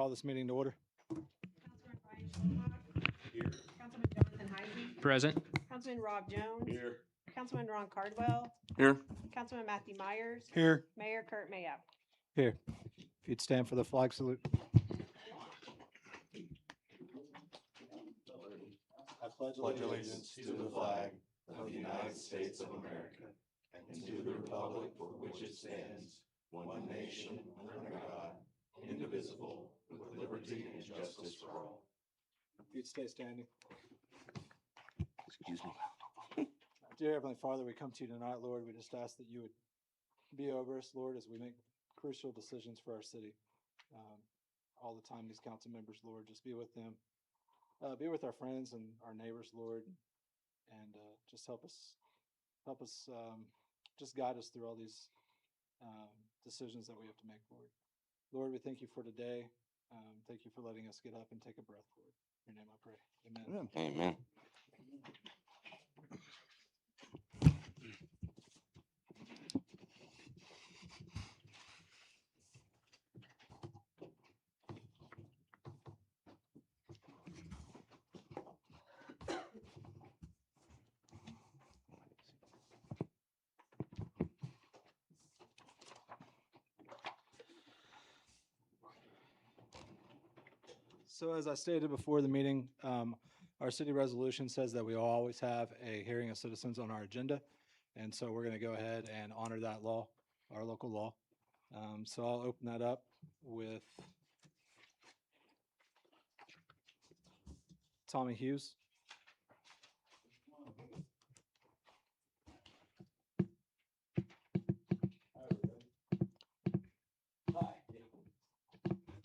call this meeting to order. Here. Councilman Jonathan Heisey. Present. Councilman Rob Jones. Here. Councilman Ron Cardwell. Here. Councilman Matthew Myers. Here. Mayor Kurt Mayo. Here. If you'd stand for the flag salute. I pledge Allegiance to the flag of the United States of America and to the republic for which it stands, one nation, under God, indivisible, with liberty and justice for all. If you'd stay standing. Excuse me. Dear Heavenly Father, we come to you tonight, Lord. We just ask that you would be over us, Lord, as we make crucial decisions for our city. All the time, these council members, Lord, just be with them. Be with our friends and our neighbors, Lord, and just help us, just guide us through all these decisions that we have to make, Lord. Lord, we thank you for today. Thank you for letting us get up and take a breath, Lord. In your name I pray. Amen. Amen. So as I stated before the meeting, our city resolution says that we always have a hearing of citizens on our agenda. And so we're going to go ahead and honor that law, our local law. So I'll open that up with Tommy Hughes.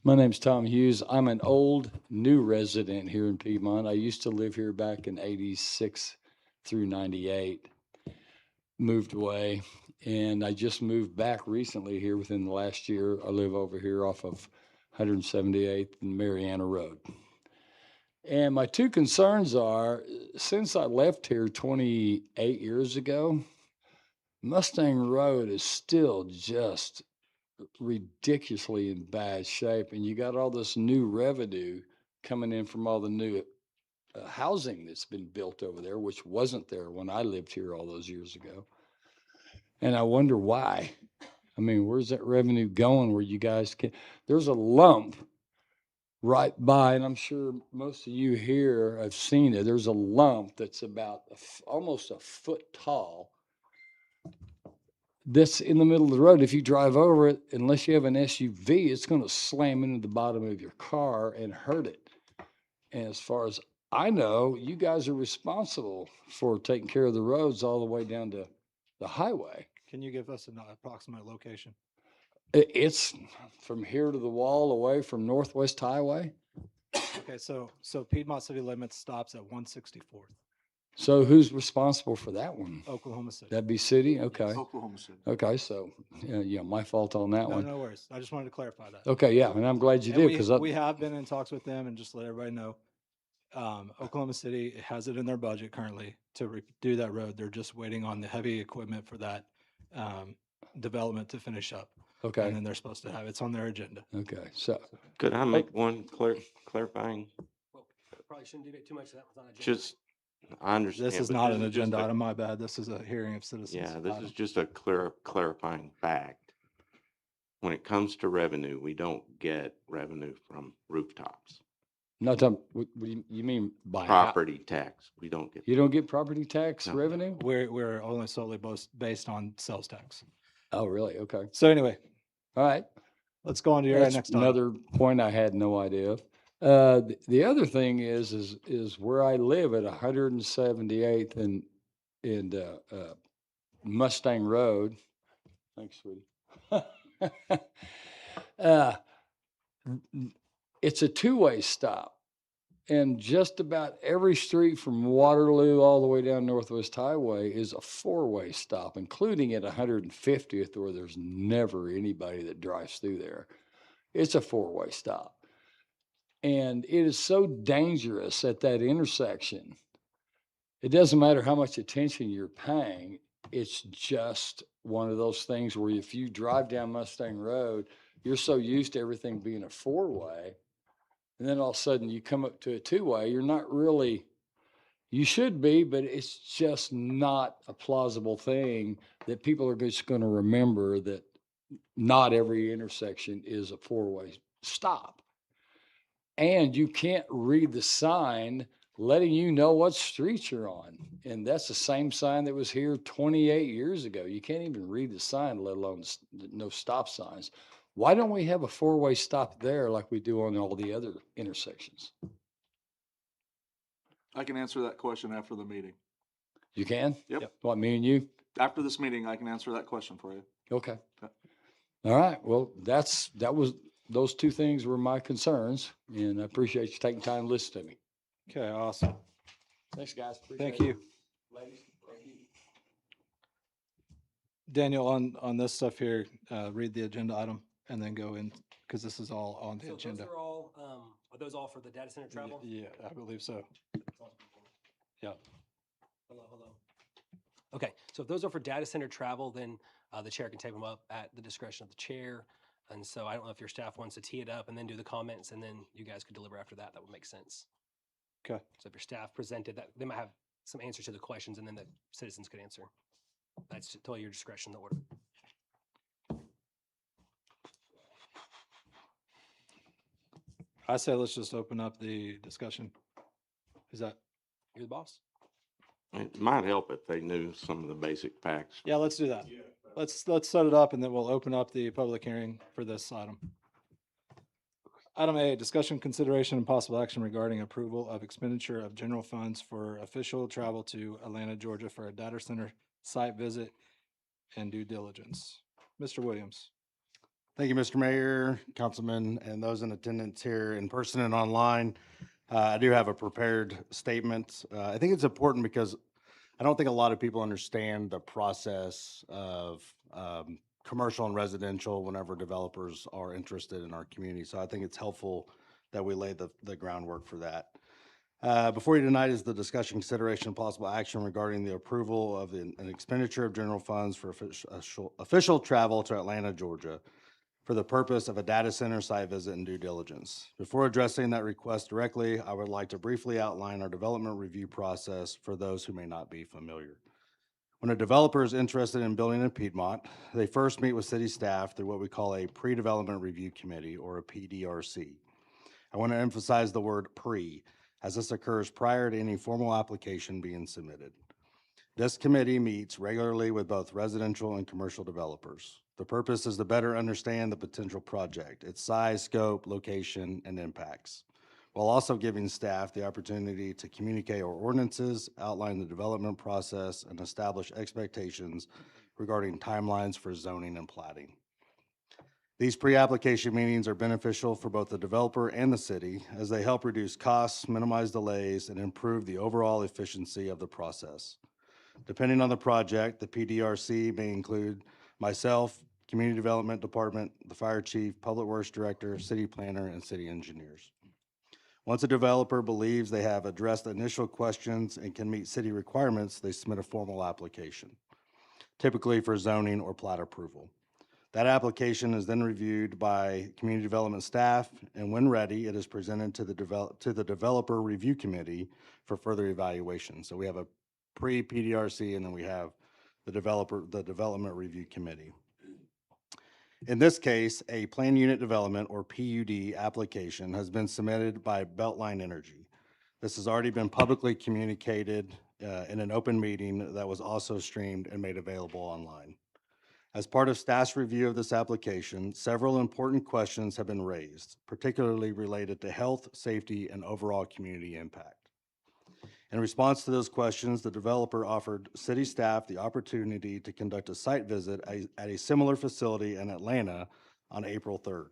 My name's Tom Hughes. I'm an old, new resident here in Piedmont. I used to live here back in 86 through 98. Moved away, and I just moved back recently here within the last year. I live over here off of 178th and Mariana Road. And my two concerns are, since I left here 28 years ago, Mustang Road is still just ridiculously in bad shape, and you got all this new revenue coming in from all the new housing that's been built over there, which wasn't there when I lived here all those years ago. And I wonder why. I mean, where's that revenue going where you guys can? There's a lump right by, and I'm sure most of you here have seen it. There's a lump that's about almost a foot tall that's in the middle of the road. If you drive over it, unless you have an SUV, it's going to slam into the bottom of your car and hurt it. And as far as I know, you guys are responsible for taking care of the roads all the way down to the highway. Can you give us an approximate location? It's from here to the wall away from Northwest Highway. Okay, so Piedmont city limits stops at 164th, So who's responsible for that one? Oklahoma City. That'd be city? Okay. Oklahoma City. Okay, so, yeah, my fault on that No, one. no worries. I just wanted to clarify that. Okay, yeah, and I'm glad you And did, because we have been in talks with them, and just let everybody know, Oklahoma City has it in their budget currently to do that road. They're just waiting on the heavy equipment for that development to finish up. And okay, then they're supposed to have, it's on their agenda. okay, so, Could I make one clarifying? Well, probably shouldn't do too much of that was on agenda. Just, I understand. This is but not an is just agenda a- item, my bad. This is a hearing of citizens. Yeah, this item. is just a clarifying fact. When it comes to revenue, we don't get revenue from rooftops. not talking, what do you mean by? Property tax, we don't get. You don't get property tax No. revenue? We're only solely based on sales tax. Oh, really? Okay, So anyway, all right. let's go on to your That's next item. another point I had no idea of. The other thing is where I live at 178th and Mustang Road. Thanks, sweetie. It's a two-way stop, and just about every street from Waterloo all the way down Northwest Highway is a four-way stop, including at 150th, where there's never anybody that drives through there. It's a four-way stop. And it is so dangerous at that intersection. It doesn't matter how much attention you're paying. It's just one of those things where if you drive down Mustang Road, you're so used to everything being a four-way And then all of a sudden you come up to a two-way, you're not really, you should be, but it's just not a plausible thing that people are just going to remember that not every intersection is a four-way stop. And you can't read the sign letting you know what street you're on. And that's the same sign that was here 28 years ago. You can't even read the sign, let alone no stop signs. Why don't we have a four-way stop there like we do on all the other intersections? I can answer that question after the meeting. You can? Yep. What, me and you? After this meeting, I can answer that question for you. Okay. Okay. All right. Well, those two things were my concerns, and I appreciate you taking time to listen to me. Okay, awesome. Thanks, guys. Thank you. Ladies, thank you. Daniel, on this stuff here, read the agenda item and then go in, because this is all on the So agenda. those are those all for the data center travel? Yeah, I believe so. Yeah. Hello. Okay, so if those are for data center travel, then the chair can take them up at the discretion of the chair. And so I don't know if your staff wants to tee it up and then do the comments, and then you guys could deliver after that. That would make sense. Okay. So if your staff presented that, they might have some answers to the questions, and then the citizens could answer. That's totally your discretion, the order. I say let's just open up the discussion. Is that, You're the boss. It might help if they knew some of the basic facts. yeah, let's do that. Let's set it up and then we'll open up the public hearing for this item. Item A, discussion, consideration, and possible action regarding approval of expenditure of general funds for official travel to Atlanta, Georgia for a data center site visit and due diligence. Mr. Williams. Thank you, Mr. Mayor, councilmen, and those in attendance here in person and online. I do have a prepared statement. I think it's important because I don't think a lot of people understand the process of commercial and residential whenever developers are interested in our community. So I think it's helpful that we lay the groundwork for that. Before you tonight is the discussion, consideration, and possible action regarding the approval of an expenditure of general funds for official travel to Atlanta, Georgia, for the purpose of a data center site visit and due diligence. Before addressing that request directly, I would like to briefly outline our development review process for those who may not be familiar. When a developer is interested in building in Piedmont, they first meet with city staff through what we call a pre-development review committee, or a PDRC. I want to emphasize the word pre, as this occurs prior to any formal application being submitted. This committee meets regularly with both residential and commercial developers. The purpose is to better understand the potential project, its size, scope, location, and impacts, while also giving staff the opportunity to communicate our ordinances, outline the development process, and establish expectations regarding timelines for zoning and plating. These pre-application meetings are beneficial for both the developer and the city, as they help reduce costs, minimize delays, and improve the overall efficiency of the process. Depending on the project, the PDRC may include myself, Community Development Department, the Fire Chief, Public Works Director, City Planner, and City Engineers. Once a developer believes they have addressed initial questions and can meet city requirements, they submit a formal application, typically for zoning or plat approval. That application is then reviewed by community development staff, and when ready, it is presented to the developer review committee for further evaluation. So we have a pre-PDRC, and then we have the development review committee. In this case, a plan unit development, or PUD, application has been submitted by Beltline Energy. This has already been publicly communicated in an open meeting that was also streamed and made available online. As part of staff's review of this application, several important questions have been raised, particularly related to health, safety, and overall community impact. In response to those questions, the developer offered city staff the opportunity to conduct a site visit at a similar facility in Atlanta on April 3rd.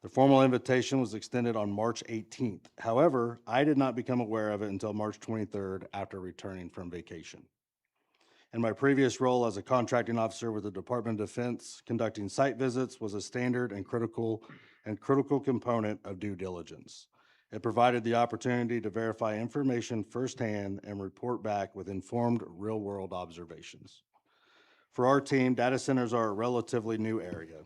The formal invitation was extended on March 18th. However, I did not become aware of it until March 23rd after returning from vacation. In my previous role as a contracting officer with the Department of Defense, conducting site visits was a standard and critical component of due diligence. It provided the opportunity to verify information firsthand and report back with informed real-world observations. For our team, data centers are a relatively new area.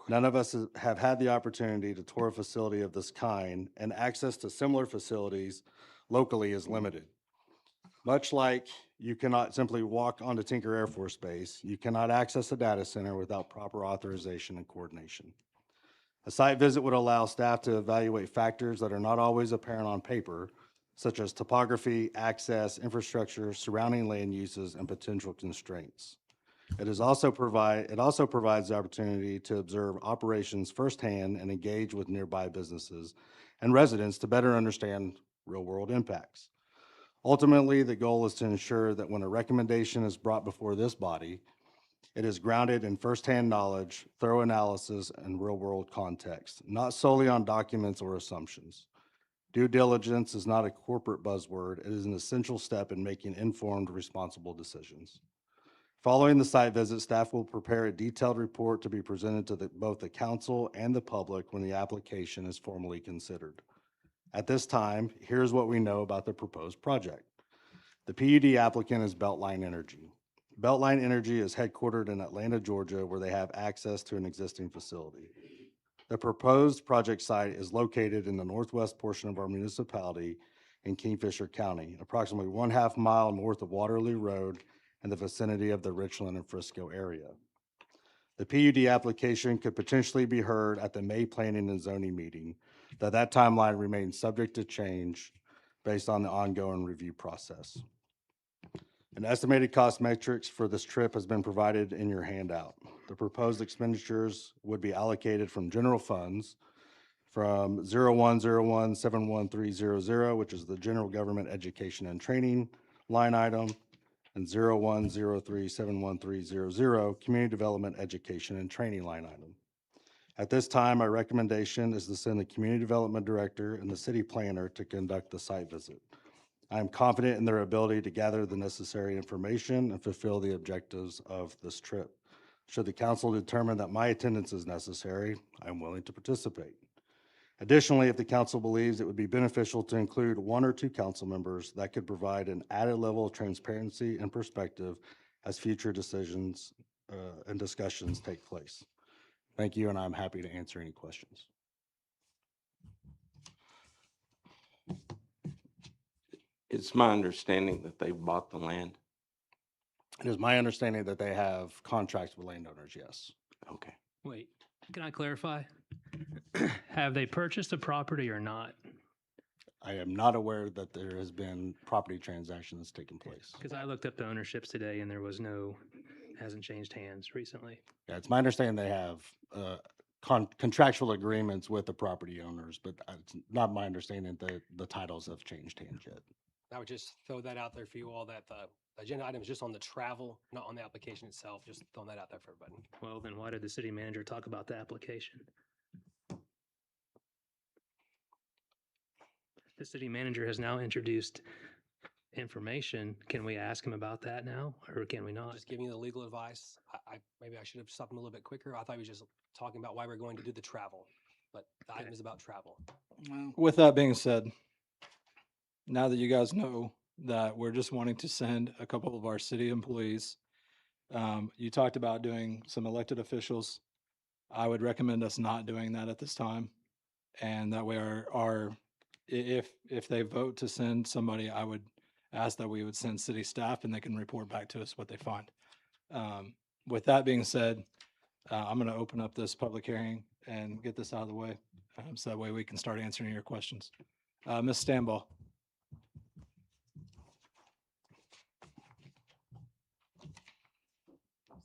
None of us have had the opportunity to tour a facility of this kind, and access to similar facilities locally is limited. Much like you cannot simply walk onto Tinker Air Force Base, you cannot access a data center without proper authorization and coordination. A site visit would allow staff to evaluate factors that are not always apparent on paper, such as topography, access, infrastructure, surrounding land uses, and potential constraints. It also provides the opportunity to observe operations firsthand and engage with nearby businesses and residents to better understand real-world impacts. Ultimately, the goal is to ensure that when a recommendation is brought before this body, it is grounded in firsthand knowledge, thorough analysis, and real-world context, not solely on documents or assumptions. Due diligence is not a corporate buzzword. It is an essential step in making informed, responsible decisions. Following the site visit, staff will prepare a detailed report to be presented to both the council and the public when the application is formally considered. At this time, here's what we know about the proposed project. The PUD applicant is Beltline Energy. Beltline Energy is headquartered in Atlanta, Georgia, where they have access to an existing facility. The proposed project site is located in the northwest portion of our municipality in Kingfisher County, approximately 1/2 mile north of Waterloo Road in the vicinity of the Richland and Frisco area. The PUD application could potentially be heard at the May Planning and Zoning meeting, though that timeline remains subject to change based on the ongoing review process. An estimated cost matrix for this trip has been provided in your handout. The proposed expenditures would be allocated from general funds from 0101-71300, which is the general government education and training line item, and 0103-71300, community development education and training line item. At this time, my recommendation is to send the community development director and the city planner to conduct the site visit. I am confident in their ability to gather the necessary information and fulfill the objectives of this trip. Should the council determine that my attendance is necessary, I am willing to participate. Additionally, if the council believes it would be beneficial to include 1 or 2 council members, that could provide an added level of transparency and perspective as future decisions and discussions take place. Thank you, and I'm happy to answer any questions. It's my understanding that they bought the land. It is my understanding that they have contracts with landowners, yes. Okay. Wait, can I clarify? Have they purchased the property or not? I am not aware that there has been property transaction that's taken place. Because I looked up the ownerships today and there was no, hasn't changed hands recently. Yeah, it's my understanding they have contractual agreements with the property owners, but it's not my understanding that the titles have changed hands yet. I would just throw that out there for you all, that the agenda item is just on the travel, not on the application itself. Just throwing that out there for everybody. Well, then why did the city manager talk about the application? The city manager has now introduced information. Can we ask him about that now, or can we not? Just giving you the legal advice. Maybe I should have stopped him a little bit quicker. I thought he was just talking about why we're going to do the travel, but the item is about travel. With that being said, now that you guys know that we're just wanting to send a couple of our city employees, you talked about doing some elected officials. I would recommend us not doing that at this time. And that way if they vote to send somebody, I would ask that we would send city staff and they can report back to us what they find. With that being said, I'm going to open up this public hearing and get this out of the way. So that way we can start answering your questions. Ms. Stanball.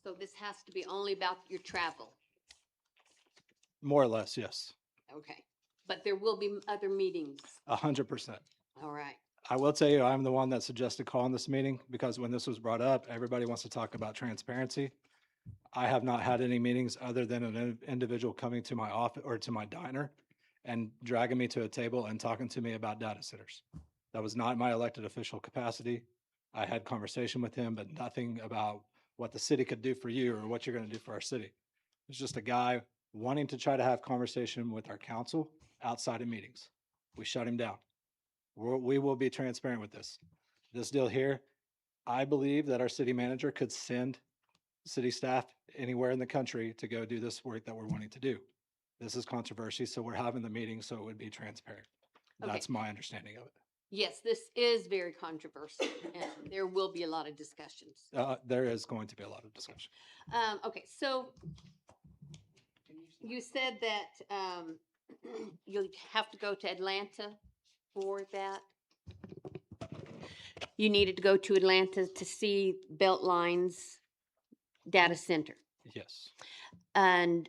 So this has to be only about your travel. More or less, yes. Okay. But there will be other meetings. 100%. All right. I will tell you, I'm the one that suggested calling this meeting because when this was brought up, everybody wants to talk about transparency. I have not had any meetings other than an individual coming to my office or to my diner and dragging me to a table and talking to me about data centers. That was not my elected official capacity. I had conversation with him, but nothing about what the city could do for you or what you're going to do for our city. It's just a guy wanting to try to have conversation with our council outside of meetings. We shut him down. We will be transparent with this. This deal here, I believe that our city manager could send city staff anywhere in the country to go do this work that we're wanting to do. This is controversy, so we're having the meeting so it would be transparent. Okay. That's my understanding of it. Yes, this is very controversial and there will be a lot of discussions. There is going to be a lot of discussion. Okay, so you said that, you'll have to go to Atlanta for that. You needed to go to Atlanta to see Beltline's data center, Yes. and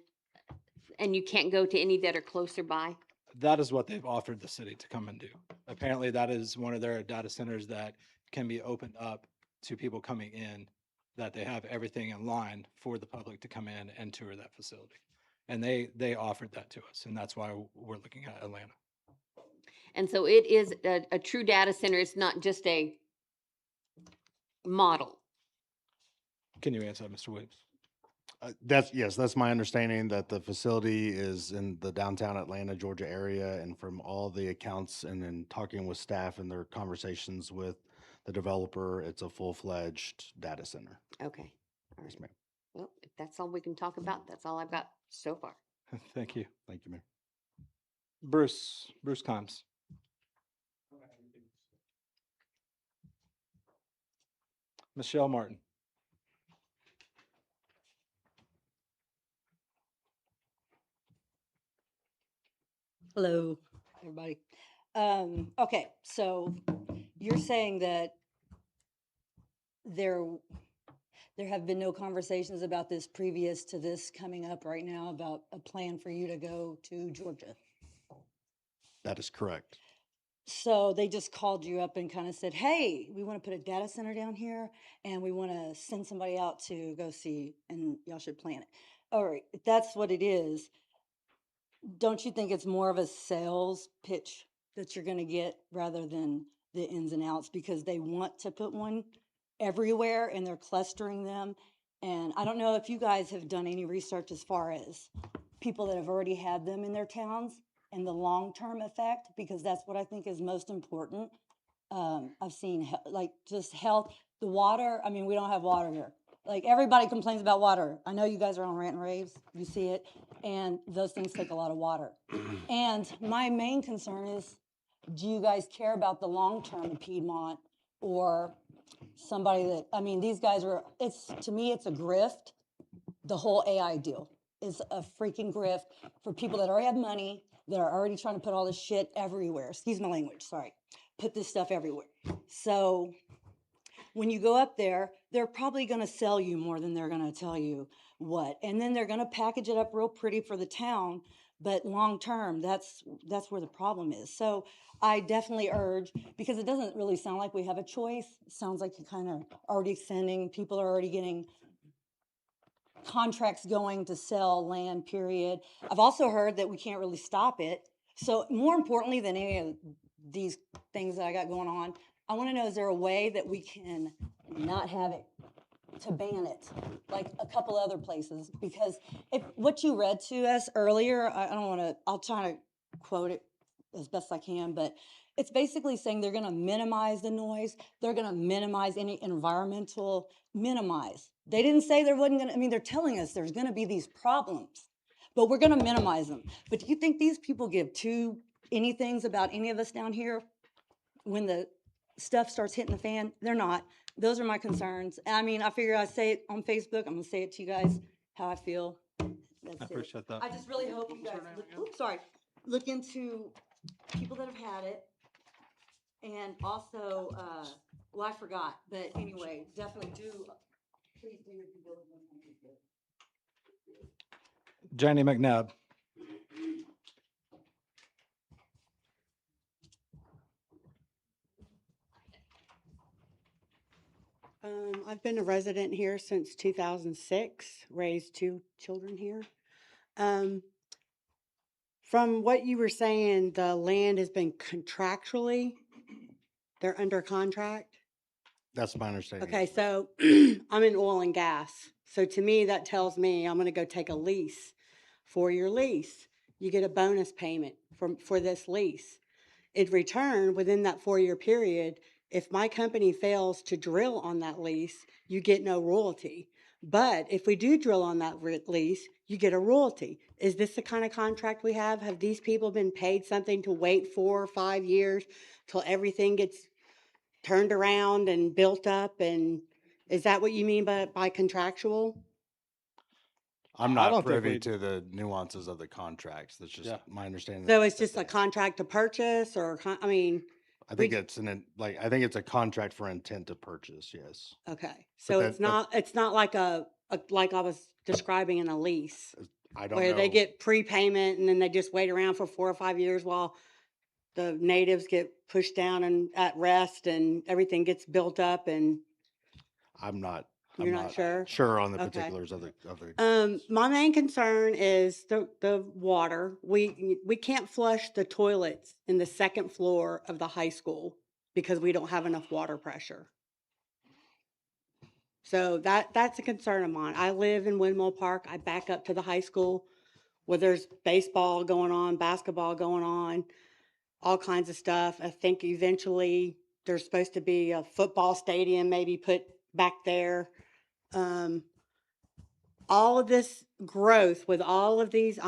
you can't go to any that are closer by? That is what they've offered the city to come and do. Apparently, that is one of their data centers that can be opened up to people coming in, that they have everything in line for the public to come in and tour that facility. And they offered that to us, and that's why we're looking at Atlanta. And so it is a true data center, it's not just a model? Can you answer that, Mr. Williams? Yes, that's my understanding, that the facility is in the downtown Atlanta, Georgia area. And from all the accounts and then talking with staff and their conversations with the developer, it's a full-fledged data center. Okay. All Yes, right. ma'am. Well, if that's all we can talk about, that's all I've got so far. Thank you. Thank you, Mayor. Bruce Combs. Michelle Martin. Hello, everybody. Okay, so you're saying that there have been no conversations about this previous to this coming up right now about a plan for you to go to Georgia. That is correct. So they just called you up and kind of said, hey, we want to put a data center down here and we want to send somebody out to go see, and y'all should plan it. All right, if that's what it is, don't you think it's more of a sales pitch that you're going to get rather than the ins and outs, because they want to put one everywhere and they're clustering them? And I don't know if you guys have done any research as far as people that have already had them in their towns and the long-term effect, because that's what I think is most important. I've seen like just health, the water. I mean, we don't have water here. Like everybody complains about water. I know you guys are on rant and raves, you see it, and those things take a lot of water. And my main concern is, do you guys care about the long term of Piedmont, or somebody that, I mean, these guys are, to me, it's a grift. The whole AI deal is a freaking grift for people that already have money, that are already trying to put all this shit everywhere. Excuse my language, sorry. Put this stuff everywhere. So when you go up there, they're probably going to sell you more than they're going to tell you what. And then they're going to package it up real pretty for the town, but long term, that's where the problem is. So I definitely urge, because it doesn't really sound like we have a choice. It sounds like you're kind of already sending, people are already getting contracts going to sell land, period. I've also heard that we can't really stop it. So more importantly than any of these things that I got going on, I want to know, is there a way that we can not have it, to ban it, like a couple other places? Because if what you read to us earlier, I don't want to, I'll try to quote it as best I can, but it's basically saying they're going to minimize the noise. They're going to minimize any environmental minimize. They didn't say there wasn't going to, I mean, they're telling us there's going to be these problems, but we're going to minimize them. But do you think these people give two anythings about any of us down here when the stuff starts hitting the fan? They're not. Those are my concerns. I mean, I figure I say it on Facebook. I'm going to say it to you guys how I feel. That's I it. appreciate that. I just really hope you guys, look into people that have had it. And also, well, I forgot, but anyway, definitely do, please do your due diligence on this. Janie McNabb. I've been a resident here since 2006, raised 2 children here. From what you were saying, the land has been contractually, they're under contract? That's my understanding. Okay, so I'm in oil and gas. So to me, that tells me I'm gonna go take a lease. For your lease, you get a bonus payment for this lease. In return, within that 4-year period, if my company fails to drill on that lease, you get no royalty. But if we do drill on that lease, you get a royalty. Is this the kind of contract we have? Have these people been paid something to wait 4 or 5 years till everything gets turned around and built up? And is that what you mean by contractual? I'm I not don't think privy we- to the nuances of the contracts. That's just Yeah. my understanding. So it's just a contract to purchase or, I mean, I think we- it's I think it's a contract for intent to purchase, yes. okay. So it's not like like I was describing in a lease I don't where know. they get prepayment and then they just wait around for 4 or 5 years while the natives get pushed down and at rest and everything gets built up and I'm not. You're I'm not sure? Sure on the Okay. particulars of the. My main concern is the water. We can't flush the toilets in the second floor of the high school because we don't have enough water pressure. So that's a concern of mine. I live in Windmill Park. I back up to the high school where there's baseball going on, basketball going on, all kinds of stuff. I think eventually there's supposed to be a football stadium maybe put back there. All of this growth with all of these,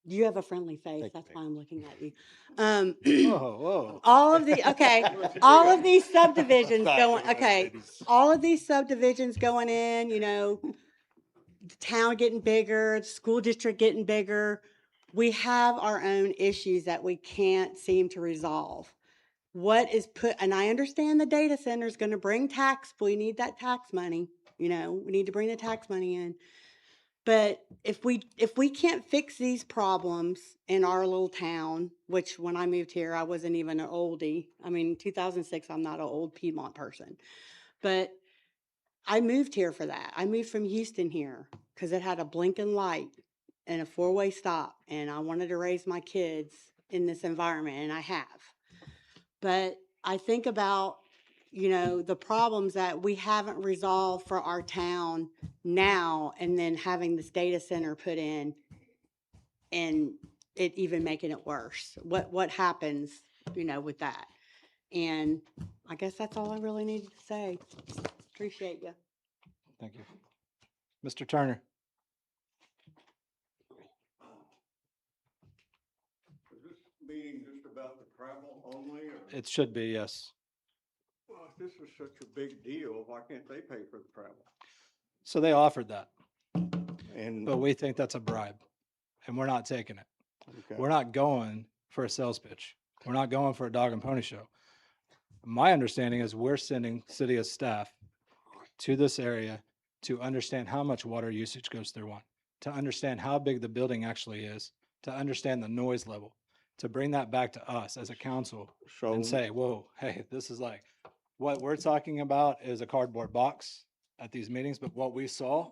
you have a friendly face. Thank you, That's babe. why I'm looking at you. Whoa, whoa. All of the, okay, all of these subdivisions going, okay, all of these subdivisions going in, you know, the town getting bigger, the school district getting bigger. We have our own issues that we can't seem to resolve. What is and I understand the data center is going to bring tax, we need that tax money, you know, we need to bring the tax money in. But if we can't fix these problems in our little town, which when I moved here, I wasn't even an oldie. I mean, 2006, I'm not an old Piedmont person. But I moved here for that. I moved from Houston here because it had a blinking light and a four-way stop. And I wanted to raise my kids in this environment, and I have. But I think about, you know, the problems that we haven't resolved for our town now, and then having this data center put in and it even making it worse. What happens, you know, with that? And I guess that's all I really needed to say. Appreciate you. Thank you. Mr. Turner? Is this meeting just about the travel only, or? It should be, yes. Well, if this is such a big deal, why can't they pay for the travel? So they offered that, And, but we think that's a bribe, and we're not taking it. okay. We're not going for a sales pitch. We're not going for a dog and pony show. My understanding is we're sending city of staff to this area to understand how much water usage goes through one, to understand how big the building actually is, to understand the noise level, to bring that back to us as a council So, and say, whoa, hey, this is like, what we're talking about is a cardboard box at these meetings, but what we saw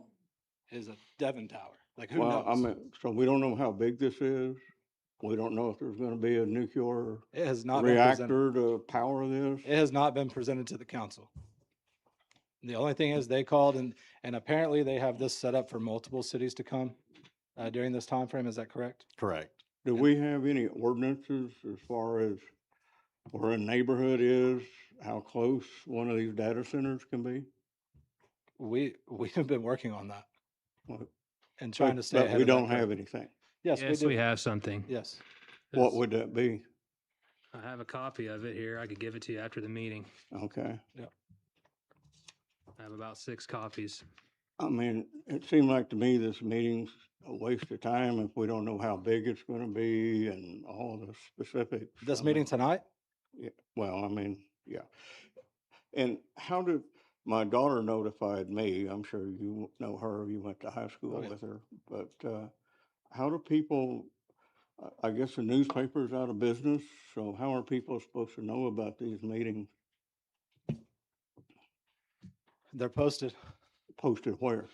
is a Devon Tower. Like, who well, I knows? mean, so we don't know how big this is. We don't know if there's gonna be a nuclear It has not been presented. reactor to power this. It has not been presented to the council. The only thing is they called and apparently they have this set up for multiple cities to come during this time frame. Is that correct? Correct. Do we have any ordinances as far as where a neighborhood is, how close one of these data centers can be? We have been working on that What- and trying to stay ahead But we of that don't curve. have anything. Yes, we Yes, do. we have something. Yes. What It's- would that be? I have a copy of it here. I could give it to you after the meeting. Okay. I have about 6 copies. I mean, it seemed like to me this meeting's a waste of time if we don't know how big it's gonna be and all the specifics. This of meeting it. tonight? Yeah, well, I mean, yeah. And how did, my daughter notified me, I'm sure you know her, you went to high school yeah. with her, but, how do people, I guess the newspaper's out of business, so how are people supposed to know about these meetings? They're posted. Posted where?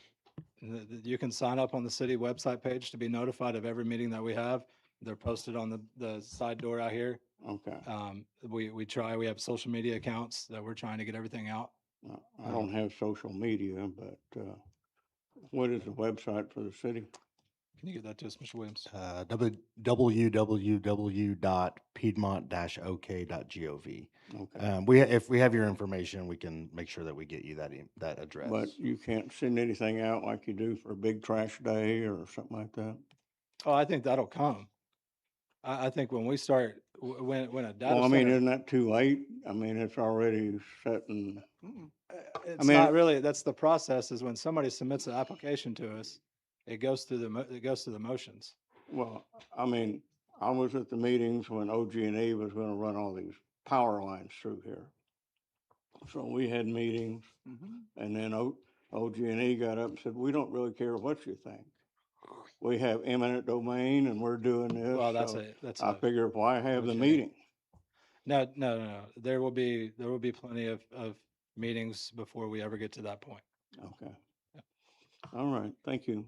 You can sign up on the city website page to be notified of every meeting that we have. They're posted on the side door out here. Okay. We have social media accounts that we're trying to get everything out. I don't have social media, but, what is the website for the city? Can you get that to us, Mr. Williams? www.piedmont-ok.gov. Okay. If we have your information, we can make sure that we get you that address. But you can't send anything out like you do for a big trash day or something like that? Oh, I think that'll come. I think when we start, when a data Well, I mean, center, isn't that too late? I mean, it's already set and, it's mean- not really, that's the process is when somebody submits an application to us, it goes through it goes through the motions. well, I mean, I was at the meetings when OG&E was gonna run all these power lines through here. So we had meetings and then OG&E got up and said, we don't really care what you think. We have eminent domain and we're doing this. Well, that's so that's I figure why have the OG&E. meeting? No. There will be plenty of meetings before we ever get to that point. Okay. All right, thank you.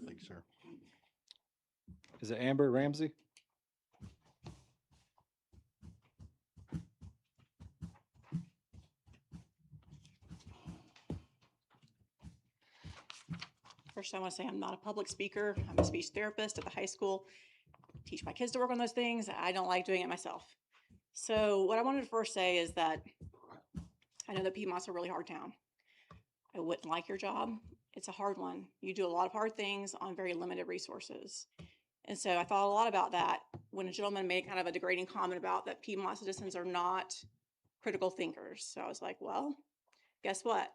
Thanks, sir. Is it Amber Ramsey? First, I want to say I'm not a public speaker. I'm a speech therapist at the high school. Teach my kids to work on those things. I don't like doing it myself. So what I wanted to first say is that I know that Piedmont's a really hard town. I wouldn't like your job. It's a hard one. You do a lot of hard things on very limited resources. And so I thought a lot about that when a gentleman made kind of a degrading comment about that Piedmont citizens are not critical thinkers. So I was like, well, guess what?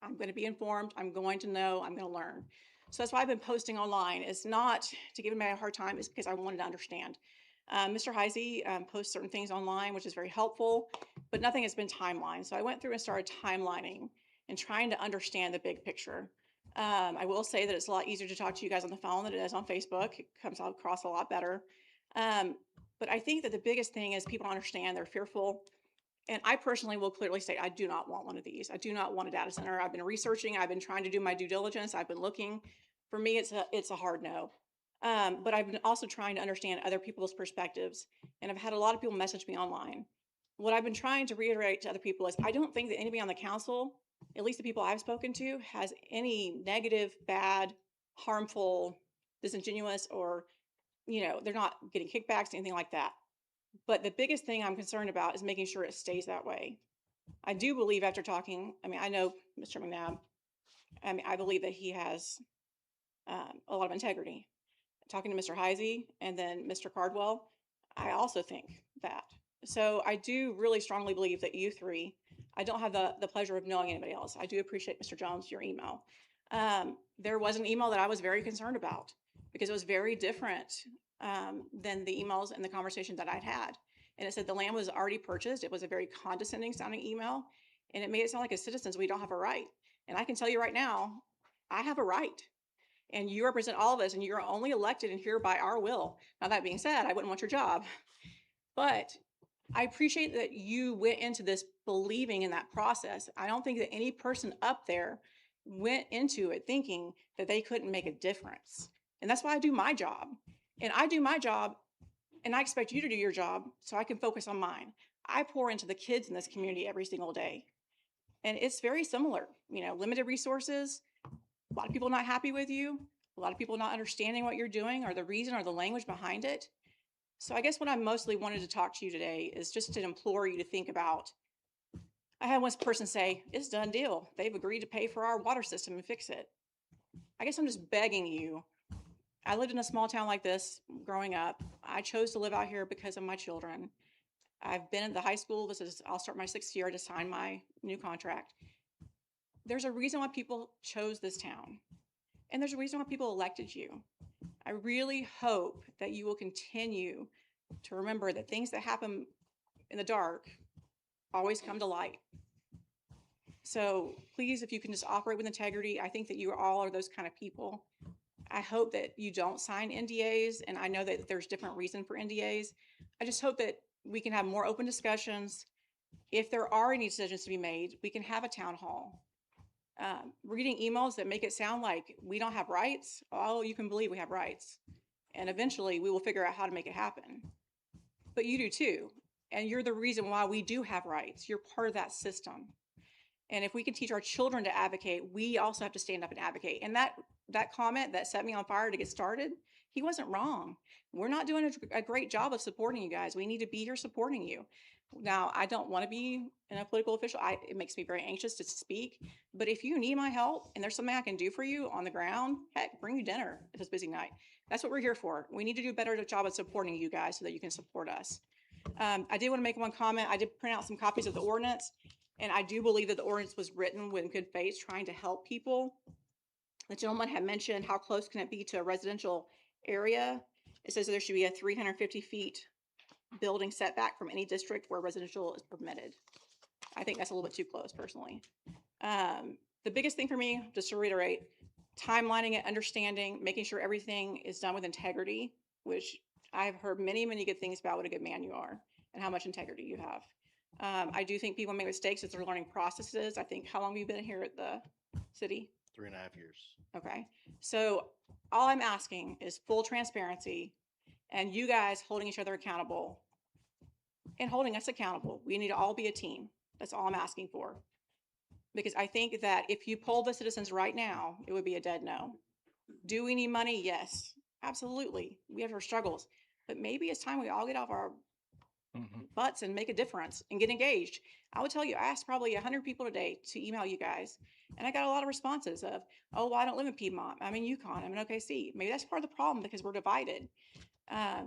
I'm going to be informed. I'm going to know. I'm going to learn. So that's why I've been posting online. It's not to give anybody a hard time. It's because I wanted to understand. Mr. Heisey posts certain things online, which is very helpful, but nothing has been timelined. So I went through and started timelining and trying to understand the big picture. I will say that it's a lot easier to talk to you guys on the phone than it is on Facebook. It comes across a lot better. But I think that the biggest thing is people understand they're fearful. And I personally will clearly state, I do not want one of these. I do not want a data center. I've been researching. I've been trying to do my due diligence. I've been looking. For me, it's a hard no. But I've been also trying to understand other people's perspectives. And I've had a lot of people message me online. What I've been trying to reiterate to other people is I don't think that anybody on the council, at least the people I've spoken to, has any negative, bad, harmful, disingenuous, or, they're not getting kickbacks, anything like that. But the biggest thing I'm concerned about is making sure it stays that way. I do believe after talking, I know Mr. McNabb, I believe that he has a lot of integrity. Talking to Mr. Heisey and then Mr. Cardwell, I also think that. So I do really strongly believe that you three, I don't have the pleasure of knowing anybody else. I do appreciate, Mr. Jones, your email. There was an email that I was very concerned about because it was very different than the emails and the conversation that I'd had. And it said the land was already purchased. It was a very condescending sounding email. And it made it sound like as citizens, we don't have a right. And I can tell you right now, I have a right. And you represent all of us, and you're only elected and here by our will. Now, that being said, I wouldn't want your job. But I appreciate that you went into this believing in that process. I don't think that any person up there went into it thinking that they couldn't make a difference. And that's why I do my job. And I do my job, and I expect you to do your job so I can focus on mine. I pour into the kids in this community every single day. And it's very similar, limited resources, a lot of people not happy with you, a lot of people not understanding what you're doing or the reason or the language behind it. So I guess what I mostly wanted to talk to you today is just to implore you to think about, I had one person say, it's a done deal. They've agreed to pay for our water system and fix it. I guess I'm just begging you. I lived in a small town like this growing up. I chose to live out here because of my children. I've been at the high school. I'll start my 6th year to sign my new contract. There's a reason why people chose this town. And there's a reason why people elected you. I really hope that you will continue to remember that things that happen in the dark always come to light. So please, if you can just operate with integrity, I think that you all are those kind of people. I hope that you don't sign NDAs, and I know that there's different reasons for NDAs. I just hope that we can have more open discussions. If there are any decisions to be made, we can have a town hall. Reading emails that make it sound like we don't have rights, oh, you can believe we have rights. And eventually we will figure out how to make it happen. But you do too. And you're the reason why we do have rights. You're part of that system. And if we can teach our children to advocate, we also have to stand up and advocate. And that comment that set me on fire to get started, he wasn't wrong. We're not doing a great job of supporting you guys. We need to be here supporting you. Now, I don't want to be a political official. It makes me very anxious to speak. But if you need my help and there's something I can do for you on the ground, heck, bring you dinner if it's a busy night. That's what we're here for. We need to do a better job of supporting you guys so that you can support us. I did want to make one comment. I did print out some copies of the ordinance, and I do believe that the ordinance was written with good faith, trying to help people. The gentleman had mentioned how close can it be to a residential area. It says that there should be a 350 feet building setback from any district where residential is permitted. I think that's a little bit too close personally. The biggest thing for me, just to reiterate, timelining it, understanding, making sure everything is done with integrity, which I've heard many, many good things about what a good man you are and how much integrity you have. I do think people make mistakes as they're learning processes. I think, how long have you been here at the city? 3.5 years. Okay. So all I'm asking is full transparency and you guys holding each other accountable and holding us accountable. We need to all be a team. That's all I'm asking for. Because I think that if you polled the citizens right now, it would be a dead no. Do we need money? Yes, absolutely. We have our struggles, but maybe it's time we all get off our butts and make a difference and get engaged. I would tell you, I asked probably 100 people today to email you guys, and I got a lot of responses of, oh, well, I don't live in Piedmont. I'm in Yukon. I'm in OKC. Maybe that's part of the problem because we're divided.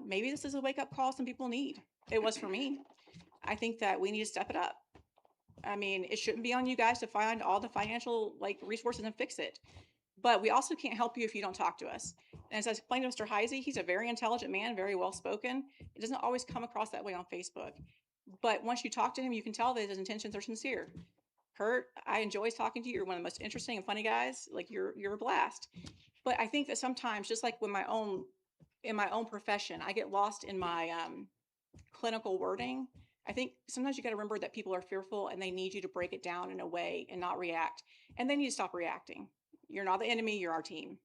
Maybe this is a wake-up call some people need. It was for me. I think that we need to step it up. I mean, it shouldn't be on you guys to find all the financial resources and fix it. But we also can't help you if you don't talk to us. And as I explained to Mr. Heisey, he's a very intelligent man, very well spoken. It doesn't always come across that way on Facebook. But once you talk to him, you can tell that his intentions are sincere. Kurt, I enjoy talking to you. You're one of the most interesting and funny guys. You're a blast. But I think that sometimes, just like in my own profession, I get lost in my clinical wording. I think sometimes you got to remember that people are fearful and they need you to break it down in a way and not react. And they need to stop reacting. You're not the enemy, you're our team.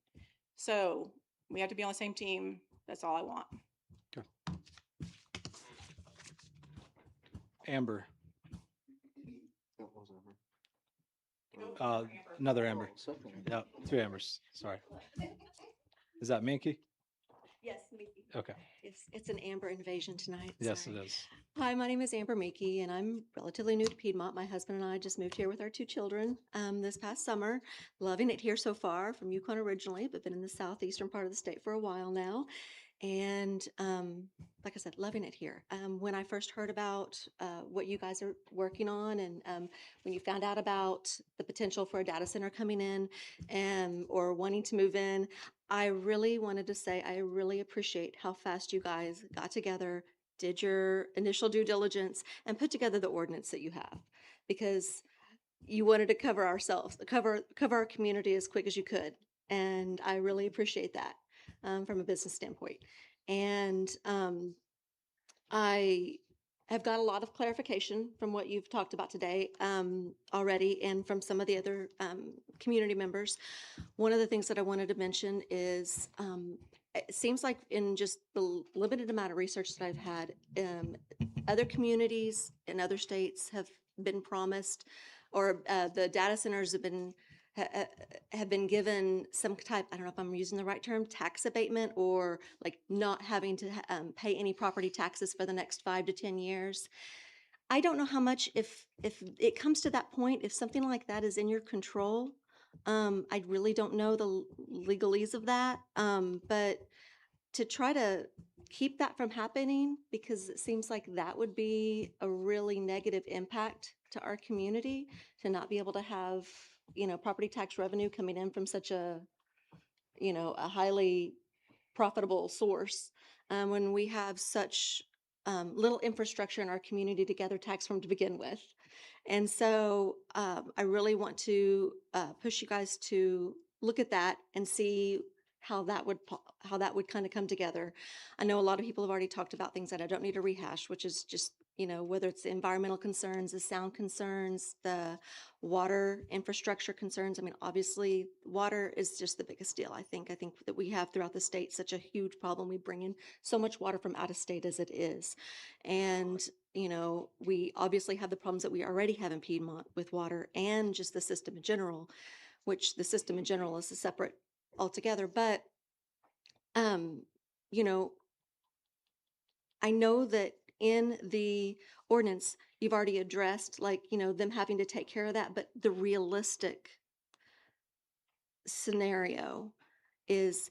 So we have to be on the same team. That's all I want. Amber. Another Amber. Yep, 2 Ambers, sorry. Is that Minky? Yes, Mickey. Okay, It's an Amber invasion tonight. yes, sorry. it is. Hi, my name is Amber Meeky, and I'm relatively new to Piedmont. My husband and I just moved here with our 2 children this past summer. Loving it here so far, from Yukon originally, but been in the southeastern part of the state for a while now. And like I said, loving it here. When I first heard about what you guys are working on, and when you found out about the potential for a data center coming in or wanting to move in, I really wanted to say I really appreciate how fast you guys got together, did your initial due diligence, and put together the ordinance that you have, because you wanted to cover our community as quick as you could. And I really appreciate that from a business standpoint. And I have got a lot of clarification from what you've talked about today already, and from some of the other community members. One of the things that I wanted to mention is it seems like in just the limited amount of research that I've had, other communities in other states have been promised, or the data centers have been given some type, I don't know if I'm using the right term, tax abatement, or like not having to pay any property taxes for the next 5 to 10 years. I don't know how much, if it comes to that point, if something like that is in your control. I really don't know the legalese of that, but to try to keep that from happening, because it seems like that would be a really negative impact to our community, to not be able to have, property tax revenue coming in from such a highly profitable source, when we have such little infrastructure in our community to gather tax from to begin with. And so I really want to push you guys to look at that and see how that would kind of come together. I know a lot of people have already talked about things that I don't need to rehash, which is just you know, whether it's the environmental concerns, the sound concerns, the water infrastructure concerns. I mean, obviously, water is just the biggest deal, I think. I think that we have throughout the state such a huge problem. We bring in so much water from out of state as it is. And, you know, we obviously have the problems that we already have in Piedmont with water and just the system in general, which the system in general is a separate altogether. But, you know, I know that in the ordinance, you've already addressed, like, you know, them having to take care of that, but the realistic scenario is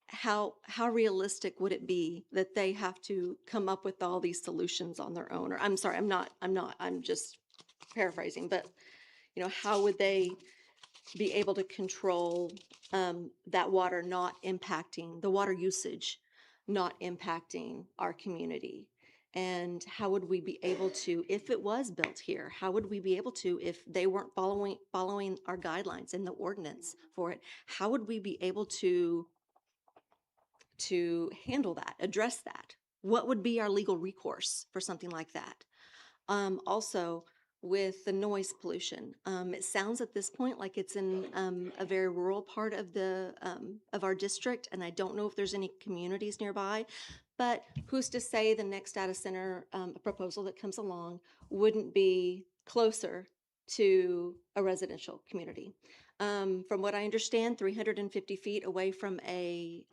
how realistic would it be that they have to come up with all these solutions on their own? Or I'm sorry, I'm just paraphrasing, but, you know, how would they be able to control that water not impacting, the water usage not impacting our community? And how would we be able to, if it was built here, how would we be able to, if they weren't following our guidelines in the ordinance for it, how would we be able to handle that, address that? What would be our legal recourse for something like that? Also, with the noise pollution, it sounds at this point like it's in a very rural part of of our district, and I don't know if there's any communities nearby. But who's to say the next data center proposal that comes along wouldn't be closer to a residential community? From what I understand, 350 feet away from a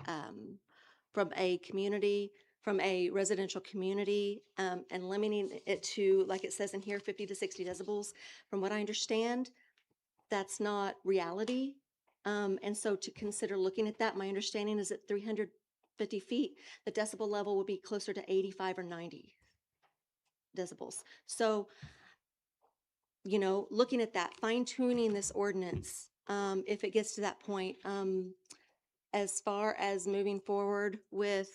community, from a residential community, and limiting it to, like it says in here, 50 to 60 decibels. From what I understand, that's not reality. And so to consider looking at that, my understanding is at 350 feet, the decibel level would be closer to 85 or 90 decibels. So, you know, looking at that, fine tuning this ordinance, if it gets to that point, as far as moving forward with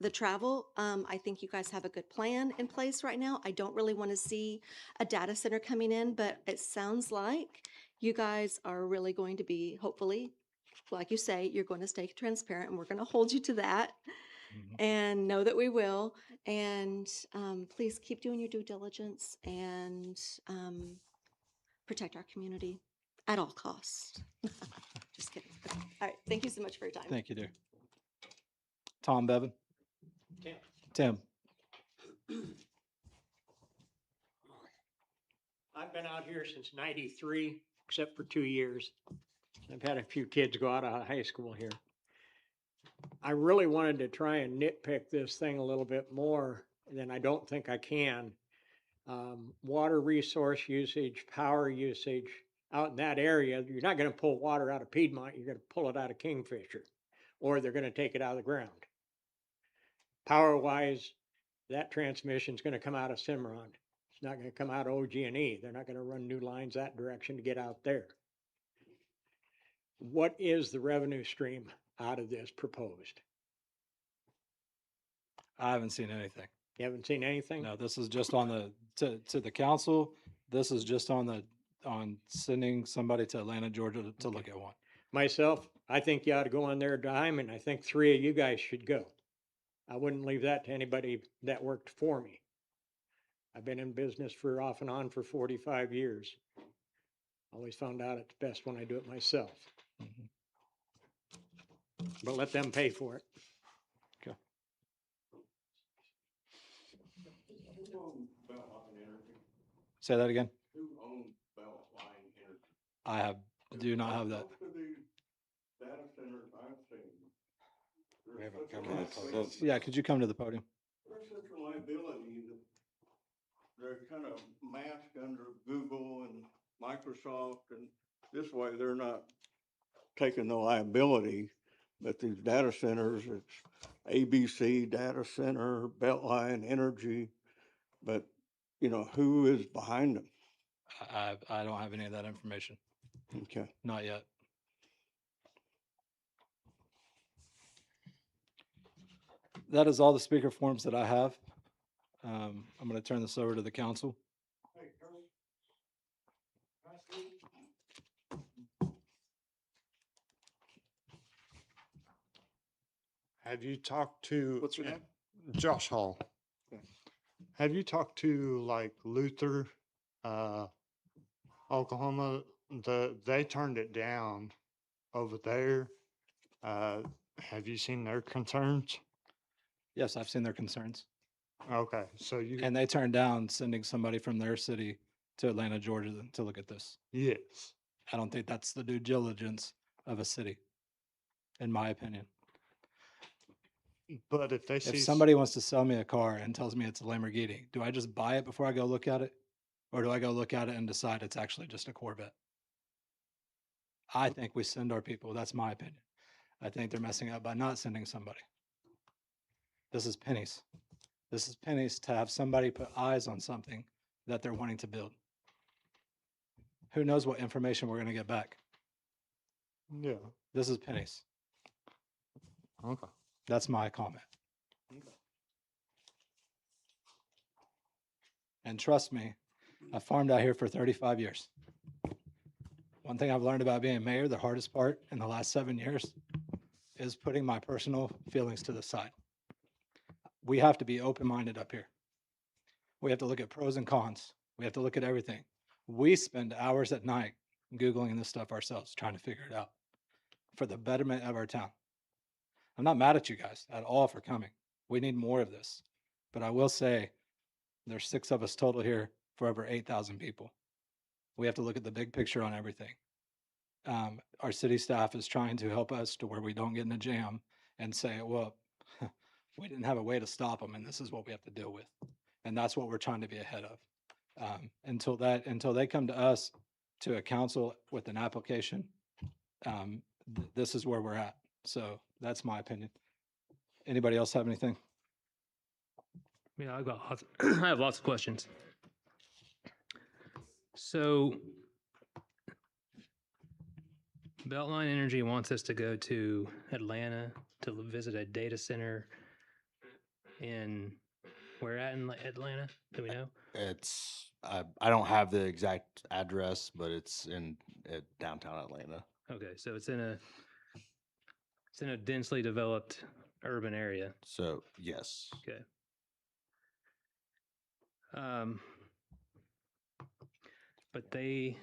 the travel, I think you guys have a good plan in place right now. I don't really want to see a data center coming in, but it sounds like you guys are really going to be, hopefully, like you say, you're going to stay transparent, and we're going to hold you to that and know that we will. And please keep doing your due diligence and protect our community at all costs. Just kidding. Okay. All right. Thank you so much for your time. Thank you, dear. Tom Bevan? Tim? I've been out here since '93, except for 2 years. I've had a few kids go out of high school here. I really wanted to try and nitpick this thing a little bit more than I don't think I can. Water resource usage, power usage out in that area, you're not going to pull water out of Piedmont, you're going to pull it out of Kingfisher, or they're going to take it out of the ground. Power-wise, that transmission's going to come out of Cimarron. It's not going to come out of OG&E. They're not going to run new lines that direction to get out there. What is the revenue stream out of this proposed? I haven't seen anything. You haven't seen anything? No, this is just on the, to the council. This is just on sending somebody to Atlanta, Georgia to look at one. Myself, I think you ought to go on their dime, and I think 3 of you guys should go. I wouldn't leave that to anybody that worked for me. I've been in business for off and on for 45 years. Always found out it's best when I do it myself. But let them pay for it. Okay. Say that again. Who owns Beltline Energy? Do not have that. Most of these data centers I've seen, We haven't there's come to the such a podium. Yeah, could you come to the podium? There's such a liability that they're kind of masked under Google and Microsoft, and this way they're not taking the liability. But these data centers, it's ABC Data Center, Beltline Energy, but you know, who is behind them? I don't have any of that information. Okay. Not yet. That is all the speaker forms that I have. I'm going to turn this over to the council. Have you talked to? What's your name? Josh Hall. Have you talked to like Luther, Oklahoma? They turned it down over there. Have you seen their concerns? Yes, I've seen their concerns. Okay, so you, And they turned down sending somebody from their city to Atlanta, Georgia to look at this. yes. I don't think that's the due diligence of a city, in my opinion. But if they see If somebody wants to sell me a car and tells me it's a Lamborghini, do I just buy it before I go look at it? Or do I go look at it and decide it's actually just a Corvette? I think we send our people. That's my opinion. I think they're messing up by not sending somebody. This is pennies. This is pennies to have somebody put eyes on something that they're wanting to build. Who knows what information we're going to get back? yeah, This is pennies. okay. That's my comment. And trust me, I farmed out here for 35 years. One thing I've learned about being mayor, the hardest part in the last 7 years, is putting my personal feelings to the side. We have to be open-minded up here. We have to look at pros and cons. We have to look at everything. We spend hours at night Googling this stuff ourselves, trying to figure it out for the betterment of our town. I'm not mad at you guys at all for coming. We need more of this. But I will say there's 6 of us total here for over 8,000 people. We have to look at the big picture on everything. Our city staff is trying to help us to where we don't get in a jam and say, well, we didn't have a way to stop them, and this is what we have to deal with. And that's what we're trying to be ahead of. Until they come to us to a council with an application, this is where we're at. So that's my opinion. Anybody else have anything? Yeah, I've got lots, I have lots of questions. So Beltline Energy wants us to go to Atlanta to visit a data center in, where at in Atlanta? Do we know? It's, I don't have the exact address, but it's in downtown Atlanta. Okay, so it's in a densely developed urban area. So, yes. Okay. But they,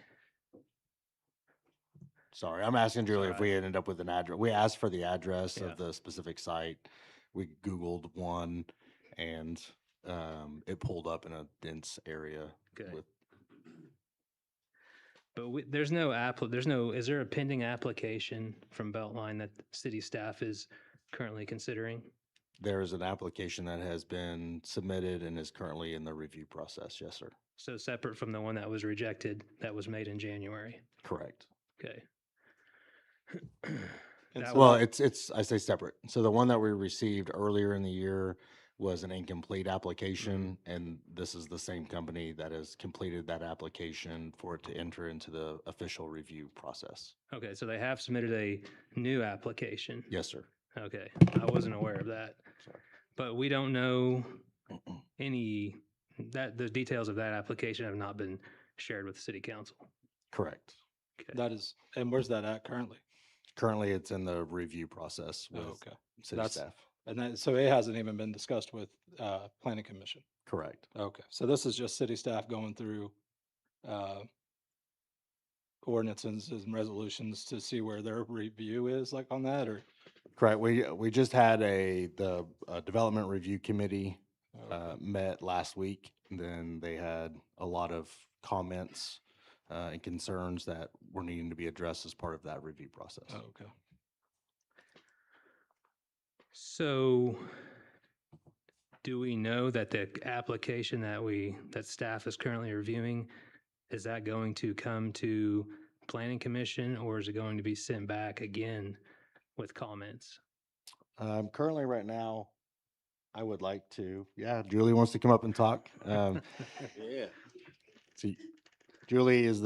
Sorry, I'm asking Julie if alright. we ended up with an address. We asked for the address Yeah. of the specific site. We Googled one and it pulled up in a dense area. Okay. With, but is there a pending application from Beltline that city staff is currently considering? there is an application that has been submitted and is currently in the review process. Yes, sir. So separate from the one that was rejected, that was made in January? Correct. Okay. Well, it's, I say separate. So the one that we received earlier in the year was an incomplete application, and this is the same company that has completed that application for it to enter into the official review process. Okay, so they have submitted a new application? Yes, sir. Okay, I wasn't aware of that. Sorry. But we don't know the details of that application have not been shared with the city council. Correct. Okay. That is, and where's that at currently? Currently, it's in the review process with okay. city staff. And then, so it hasn't even been discussed with planning commission. Correct. Okay, so this is just city staff going through ordinances and resolutions to see where their review is, like on that, or? Correct. We just had the development review committee met last week. And then they had a lot of comments and concerns that were needing to be addressed as part of that review process. Oh, okay. So do we know that the application that staff is currently reviewing, is that going to come to planning commission, or is it going to be sent back again with comments? Currently right now, I would like to, Julie wants to come up and talk. Yeah. So Julie is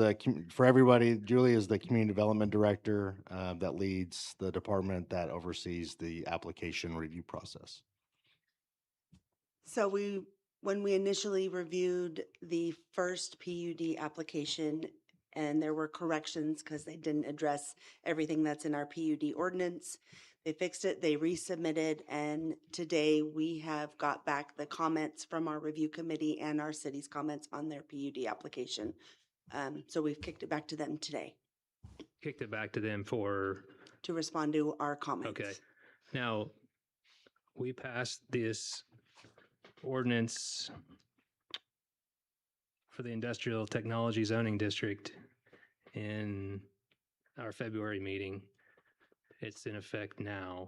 for everybody, Julie is the community development director that leads the department that oversees the application review process. So when we initially reviewed the first PUD application, and there were corrections because they didn't address everything that's in our PUD ordinance, They fixed it, they resubmitted, and today we have got back the comments from our review committee and our city's comments on their PUD application. So we've kicked it back to them today Kicked it back to them for, to respond to our comments. okay. Now, we passed this ordinance for the Industrial Technology Zoning District in our February meeting. It's in effect now.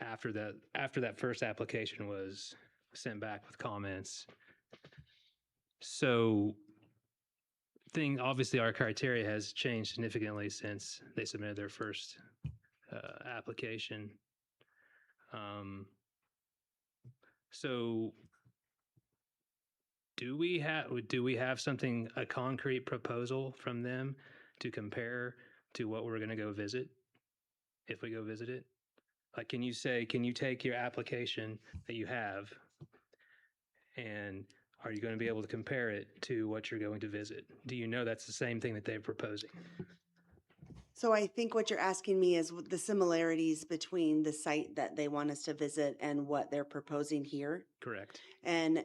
After that first application was sent back with comments. So obviously our criteria has changed significantly since they submitted their first application. So do we have something, a concrete proposal from them to compare to what we're going to go visit if we go visit it? Like, can you take your application that you have and are you going to be able to compare it to what you're going to visit? Do you know that's the same thing that they're proposing? So I think what you're asking me is the similarities between the site that they want us to visit and what they're proposing here. Correct. And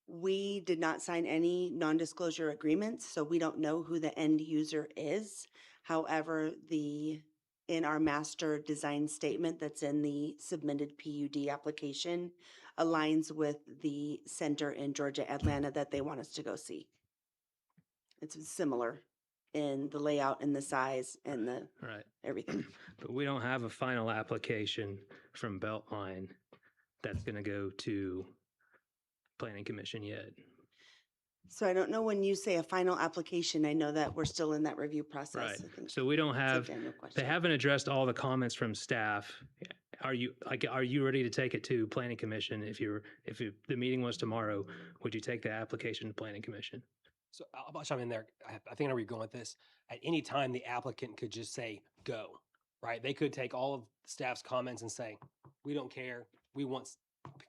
we did not sign any non-disclosure agreements, so we don't know who the end user is. However, in our master design statement that's in the submitted PUD application aligns with the center in Georgia, Atlanta that they want us to go see. It's similar in the layout and the size and the Right. everything. But we don't have a final application from Beltline that's going to go to Planning Commission yet. So I don't know when you say a final application, I know that we're still in that review process. Right. I think So we don't that's a have, Daniel they question. haven't addressed all the comments from staff. Are you ready to take it to Planning Commission? If the meeting was tomorrow, would you take the application to Planning Commission? So I'll chime in there. I think I know where you're going with this. At any time, the applicant could just say, go, right? They could take all of staff's comments and say, we don't care. We want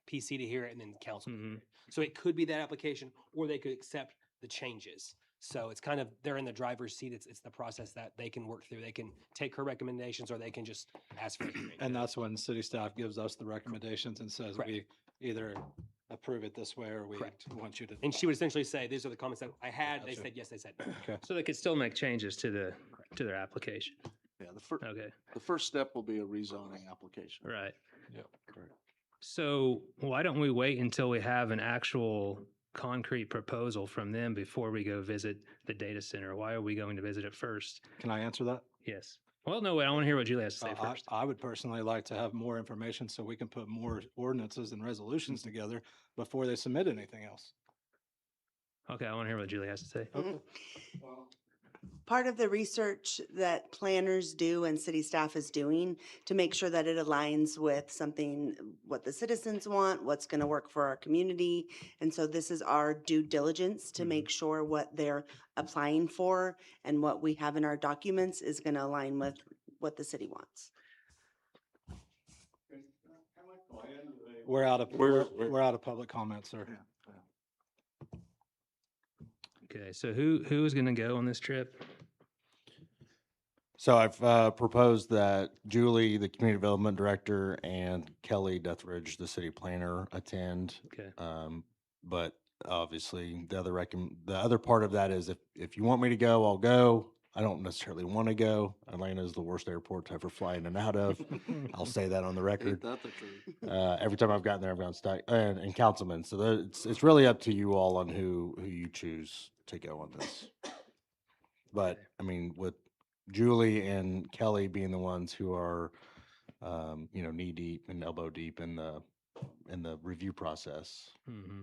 PC to hear it and then council. Mm-hmm. So it could be that application, or they could accept the changes. So it's kind of, they're in the driver's seat. It's the process that they can work through. They can take her recommendations or they can just ask for a hearing. And that's when city staff gives us the recommendations and says Correct. we either approve it this way or we Correct. want you to. And she would essentially say, these are the comments that I had. They Gotcha. said, yes, they said. no. Okay. So they could still make changes to their application. Yeah, Okay. the first step will be a rezoning application. Right. Yep. Correct. So why don't we wait until we have an actual concrete proposal from them before we go visit the data center? Why are we going to visit it first? Can I answer that? Yes. Well, no, wait, I want to hear what Julie has to say first. I would personally like to have more information so we can put more ordinances and resolutions together before they submit anything else. Okay, I want to hear what Julie has to say. Okay. Part of the research that planners do and city staff is doing to make sure that it aligns with something, what the citizens want, what's going to work for our community. And so this is our due diligence to make sure what they're applying for and what we have in our documents is going to align with what the city wants. We're out of public comment, sir. Okay, so who is going to go on this trip? So I've proposed that Julie, the community development director, and Kelly Deathridge, the city planner, attend. Okay. But obviously, the other part of that is if you want me to go, I'll go. I don't necessarily want to go. Atlanta is the worst airport to ever fly in and out of. I'll say that on the record. Ain't that the truth? Every time I've gotten there, I've gotten stuck. And councilmen. So it's really up to you all on who you choose to go on this. But I mean, with Julie and Kelly being the ones who are, knee deep and elbow deep in the review process. Mm-hmm.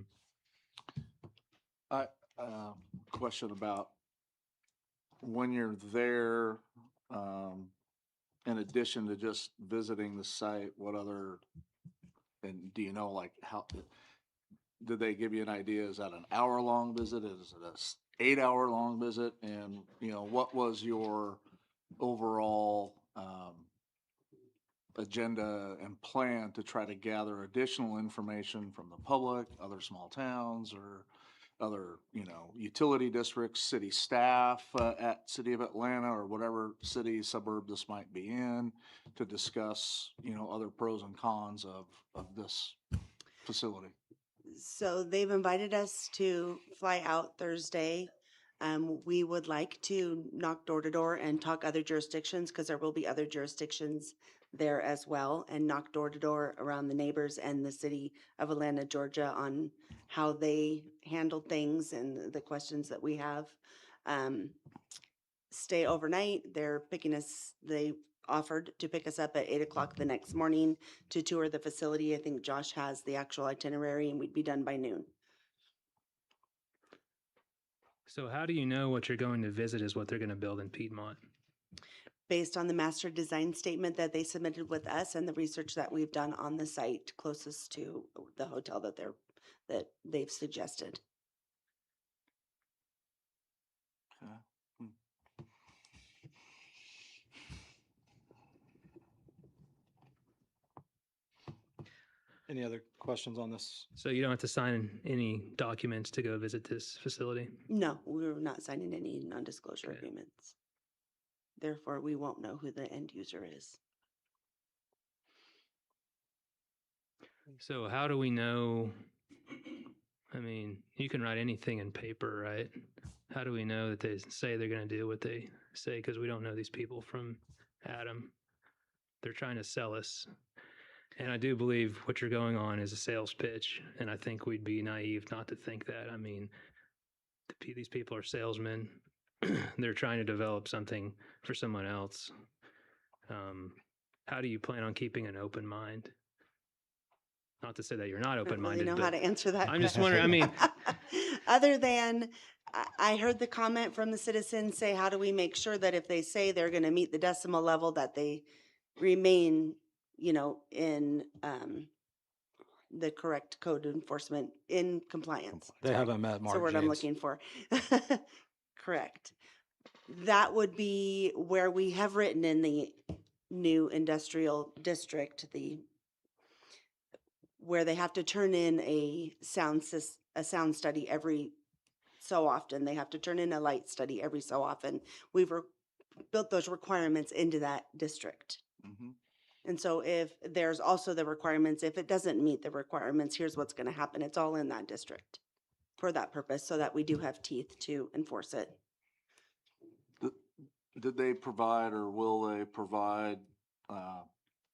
Question about when you're there, in addition to just visiting the site, what other, and do you know, like, how, did they give you an idea? Is that an hour-long visit? Is it a 8-hour-long visit? And, what was your overall agenda and plan to try to gather additional information from the public, other small towns, or other, utility districts, city staff at City of Atlanta or whatever city, suburb this might be in, to discuss, other pros and cons of this facility? So they've invited us to fly out Thursday. We would like to knock door to door and talk other jurisdictions, because there will be other jurisdictions there as well, and knock door to door around the neighbors and the city of Atlanta, Georgia, on how they handled things and the questions that we have. Stay overnight. They're picking us, they offered to pick us up at 8 o'clock the next morning to tour the facility. I think Josh has the actual itinerary, and we'd be done by noon. So how do you know what you're going to visit is what they're going to build in Piedmont? Based on the master design statement that they submitted with us and the research that we've done on the site closest to the hotel that they've suggested. Okay. Any other questions on this? So you don't have to sign any documents to go visit this facility? No, we're not signing any non-disclosure Okay. agreements. Therefore, we won't know who the end user is. So how do we know? I mean, you can write anything in paper, right? How do we know that they say they're going to do what they say? Because we don't know these people from Adam. They're trying to sell us. And I do believe what you're going on is a sales pitch. And I think we'd be naive not to think that. I mean, these people are salesmen. They're trying to develop something for someone else. How do you plan on keeping an open mind? Not to say that you're not I don't open-minded. really know how but to answer that. I'm just wondering, I mean, other than I heard the comment from the citizens say, how do we make sure that if they say they're going to meet the decimal level, that they remain, in the correct code enforcement, in compliance. They haven't met Mark That's the word I'm James. looking for. Correct. That would be where we have written in the new industrial district, where they have to turn in a sound study every so often. They have to turn in a light study every so often. We've built those requirements into that district. Mhm. And so if there's also the requirements, if it doesn't meet the requirements, here's what's going to happen. It's all in that district for that purpose, so that we do have teeth to enforce it. Did they provide or will they provide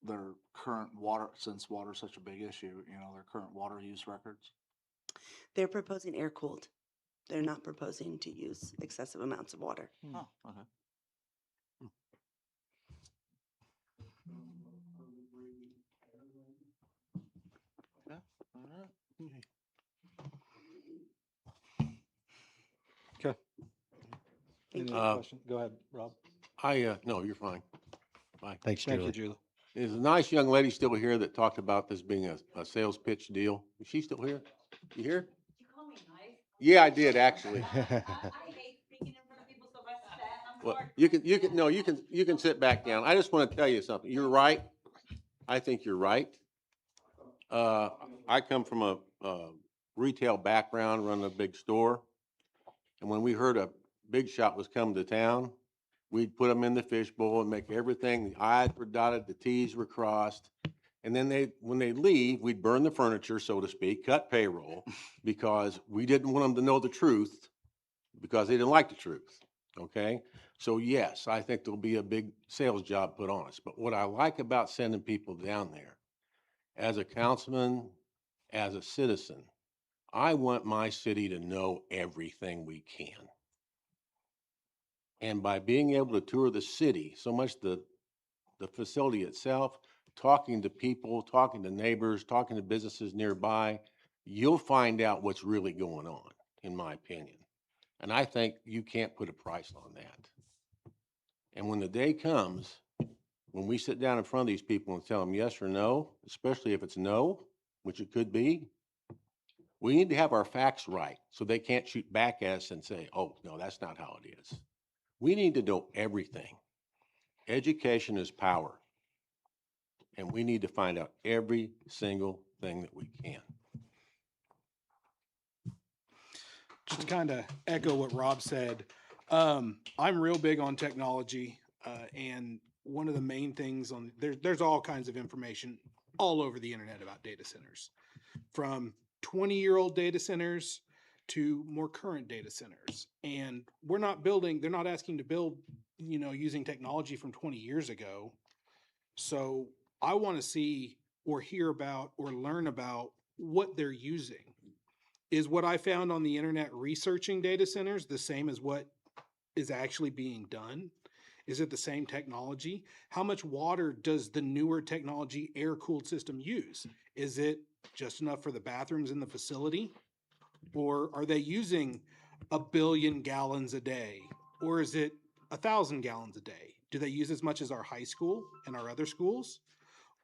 their current water, since water's such a big issue, their current water use records? They're proposing air cooled. They're not proposing to use excessive amounts of water. Oh, okay. Yeah, all right. Okay. Any other questions? Go ahead, Rob. No, you're fine. Fine. Thanks, Thank Julie. you, Julie. There's a nice young lady still here that talked about this being a sales pitch deal. Is she still here? You here? You call me nice? Yeah, I did actually. I hate speaking in front of people, so if I sat, I'm Well, sorry. you can sit back down. I just want to tell you something. You're right. I think you're right. I come from a retail background, running a big store. And when we heard a big shot was coming to town, we'd put them in the fishbowl and make everything, the I's were dotted, the T's were crossed. And then when they leave, we'd burn the furniture, so to speak, cut payroll, because we didn't want them to know the truth, because they didn't like the truth, okay? So yes, I think there'll be a big sales job put on us. But what I like about sending people down there, as a councilman, as a citizen, I want my city to know everything we can. And by being able to tour the city, so much the facility itself, talking to people, talking to neighbors, talking to businesses nearby, you'll find out what's really going on, in my opinion. And I think you can't put a price on that. And when the day comes, when we sit down in front of these people and tell them yes or no, especially if it's no, which it could be, we need to have our facts right so they can't shoot back at us and say, oh, no, that's not how it is. We need to know everything. Education is power. And we need to find out every single thing that we can. just to kind of echo what Rob said, I'm real big on technology, and one of the main things on there's all kinds of information all over the internet about data centers, from 20-year-old data centers to more current data centers. And they're not asking to build, using technology from 20 years ago. So I want to see or hear about or learn about what they're using. Is what I found on the internet researching data centers the same as what is actually being done? Is it the same technology? How much water does the newer technology air-cooled system use? Is it just enough for the bathrooms in the facility? Or are they using 1 billion gallons a day? Or is it 1,000 gallons a day? Do they use as much as our high school and our other schools?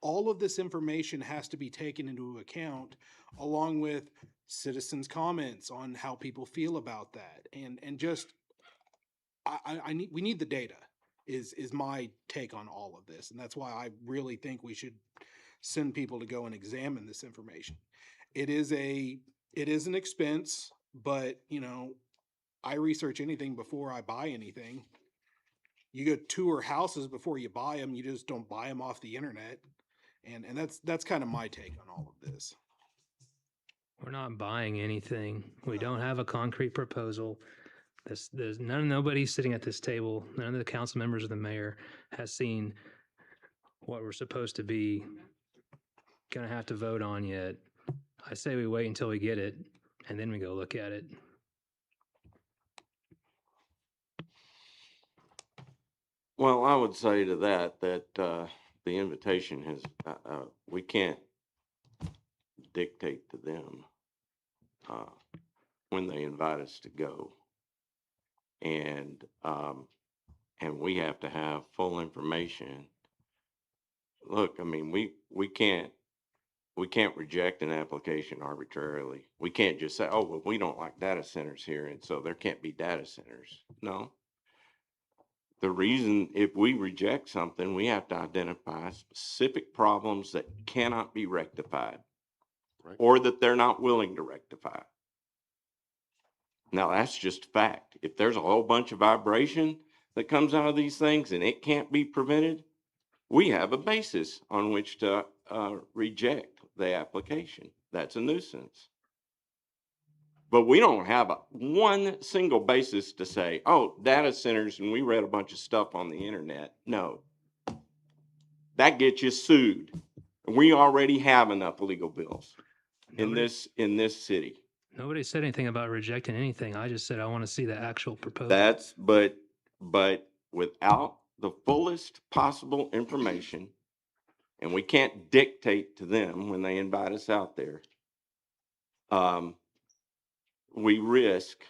All of this information has to be taken into account, along with citizens' comments on how people feel about that. And just, we need the data is my take on all of this. And that's why I really think we should send people to go and examine this information. It is an expense, but I research anything before I buy anything. You go tour houses before you buy them. You just don't buy them off the internet. And that's kind of my take on all of this. We're not buying anything. We don't have a concrete proposal. Nobody sitting at this table, none of the council members or the mayor has seen what we're supposed to be gonna have to vote on yet. I say we wait until we get it and then we go look at it. Well, I would say to that the invitation has, we can't dictate to them when they invite us to go. And we have to have full information. Look, I mean, we can't reject an application arbitrarily. We can't just say, oh, well, we don't like data centers here, and so there can't be data centers. No. The reason, if we reject something, we have to identify specific problems that cannot be rectified, right, or that they're not willing to rectify. Now, that's just fact. If there's a whole bunch of vibration that comes out of these things and it can't be prevented, we have a basis on which to reject the application. That's a nuisance. But we don't have one single basis to say, oh, data centers, and we read a bunch of stuff on the internet. No. That gets you sued. We already have enough legal bills in this city. Nobody said anything about rejecting anything. I just said I want to see the actual proposal. But without the fullest possible information, and we can't dictate to them when they invite us out there, we risk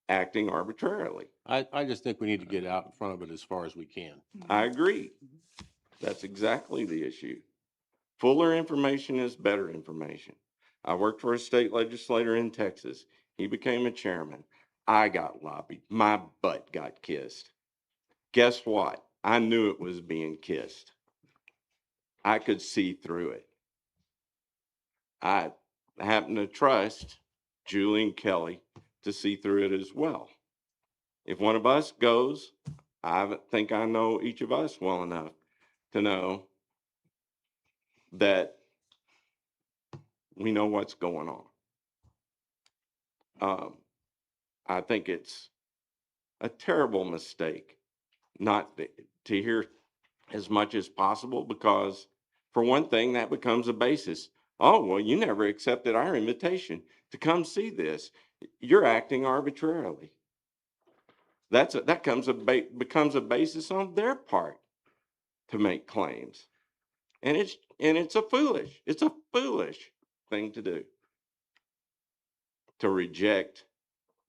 acting arbitrarily. I just think we need to get out in front of it as far as we can. I agree. That's exactly the issue. Fuller information is better information. I worked for a state legislator in Texas. He became a chairman. I got lobbied. My butt got kissed. Guess what? I knew it was being kissed. I could see through it. I happen to trust Julie and Kelly to see through it as well. If one of us goes, I think I know each of us well enough to know that we know what's going on. I think it's a terrible mistake not to hear as much as possible, because for one thing, that becomes a basis. Oh, well, you never accepted our invitation to come see this. You're acting arbitrarily. That becomes a basis on their part to make claims. And it's a foolish thing to do, to reject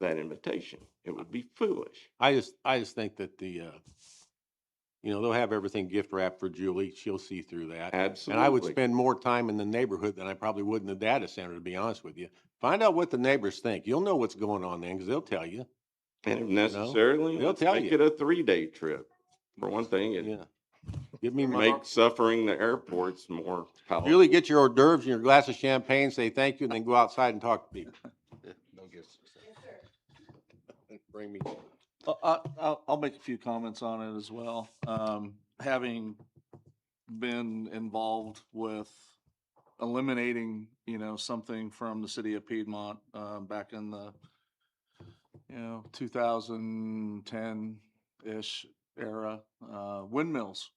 that invitation. It would be foolish. I just think that they'll have everything gift wrapped for Julie. She'll see through that. Absolutely. And I would spend more time in the neighborhood than I probably would in the data center, to be honest with you. Find out what the neighbors think. You'll know what's going on then, because they'll tell you. And if necessarily, they'll tell you. Make it a 3-day trip. For one thing, make suffering the airports more palatable. Julie, get your hors d'oeuvres and your glass of champagne, say thank you, and then go outside and talk to people. No gifts. bring me. I'll make a few comments on it as well. Having been involved with eliminating, something from the city of Piedmont, back in the, 2010-ish era, windmills,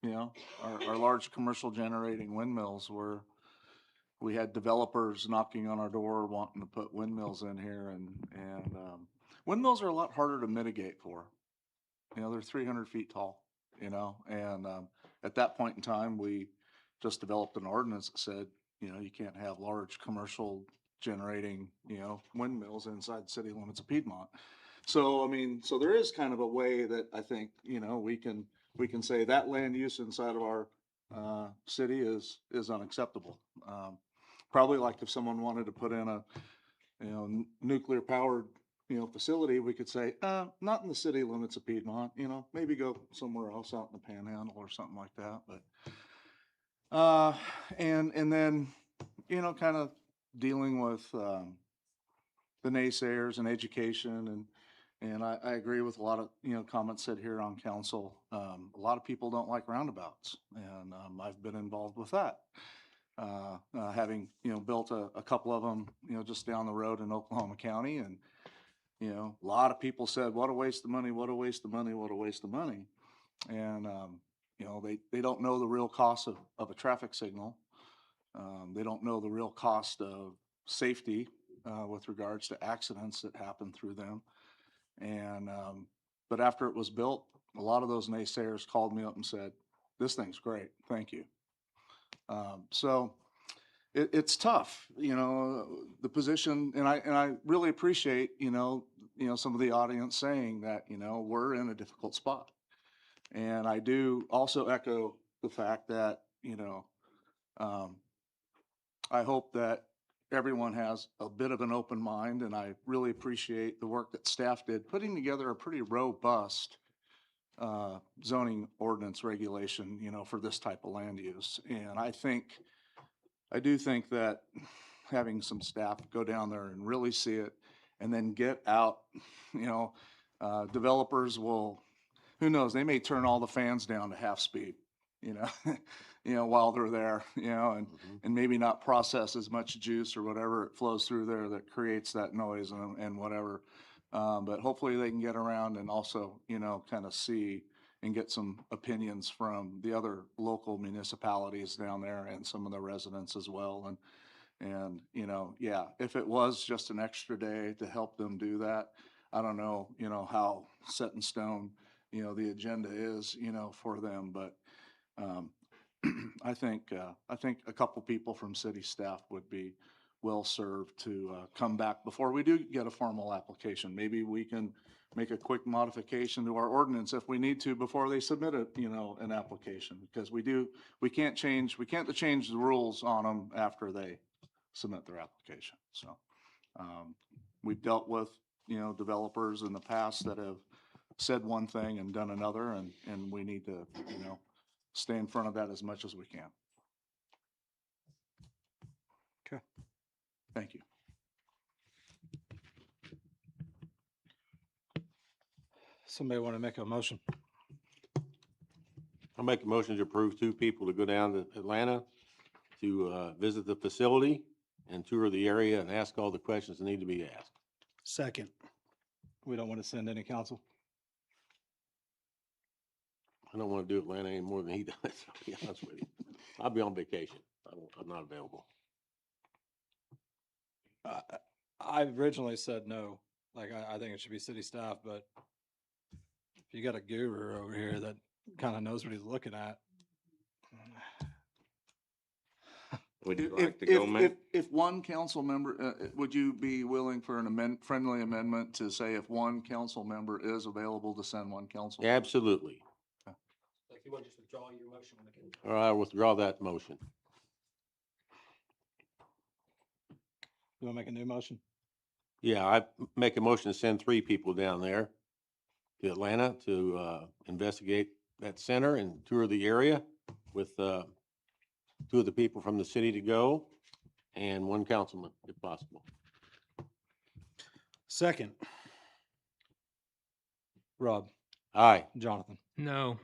our large commercial generating windmills were, we had developers knocking on our door wanting to put windmills in here and windmills are a lot harder to mitigate for. They're 300 feet tall, and at that point in time, we just developed an ordinance that said, you can't have large commercial generating, windmills inside the city limits of Piedmont. So, so there is kind of a way that I think, we can say that land use inside of our city is unacceptable. Probably like if someone wanted to put in a, nuclear powered, facility, we could say, not in the city limits of Piedmont, maybe go somewhere else out in the panhandle or something like that. But, and then, kind of dealing with, the naysayers and education and I agree with a lot of, comments said here on council. A lot of people don't like roundabouts and, I've been involved with that. Having, built a couple of them, just down the road in Oklahoma County and, a lot of people said, what a waste of money, what a waste of money, what a waste of money. And, they don't know the real cost of a traffic signal. They don't know the real cost of safety, with regards to accidents that happen through them. And, but after it was built, a lot of those naysayers called me up and said, this thing's great, thank you. So it's tough, the position, and I really appreciate, some of the audience saying that, we're in a difficult spot. And I do also echo the fact that, I hope that everyone has a bit of an open mind, and I really appreciate the work that staff did, putting together a pretty robust zoning ordinance regulation, for this type of land use. And I do think that having some staff go down there and really see it and then get out, developers will, who knows, they may turn all the fans down to half speed, while they're there, and maybe not process as much juice or whatever it flows through there that creates that noise and whatever. But hopefully they can get around and also, kind of see and get some opinions from the other local municipalities down there and some of the residents as well. And, yeah, if it was just an extra day to help them do that, I don't know, how set in stone, the agenda is, for them, but, I think a couple people from city staff would be well served to come back before we do get a formal application. Maybe we can make a quick modification to our ordinance if we need to before they submit an application, because we can't change the rules on them after they submit their application. So we've dealt with, developers in the past that have said one thing and done another, and we need to, stay in front of that as much as we can. Okay. Thank you. Somebody want to make a motion? I'll make a motion to approve 2 people to go down to Atlanta to visit the facility and tour the area and ask all the questions that need to be asked. Second. We don't want to send any council. I don't want to do Atlanta any more than he does, to be honest with you. I'll be on vacation. I'm not available. I originally said no. Like, I think it should be city staff, but if you got a guru over here that kind of knows what he's looking at. Would you like to go, Matt? If one council member, would you be willing for an friendly amendment to say if one council member is available to send one council? Absolutely. If you want to just withdraw your motion, we can. All right, I'll withdraw that motion. You want to make a new motion? Yeah, I make a motion to send 3 people down there to Atlanta to investigate that center and tour the area with 2 of the people from the city to go and 1 councilman, if possible. Second. Rob, Aye. Jonathan, No.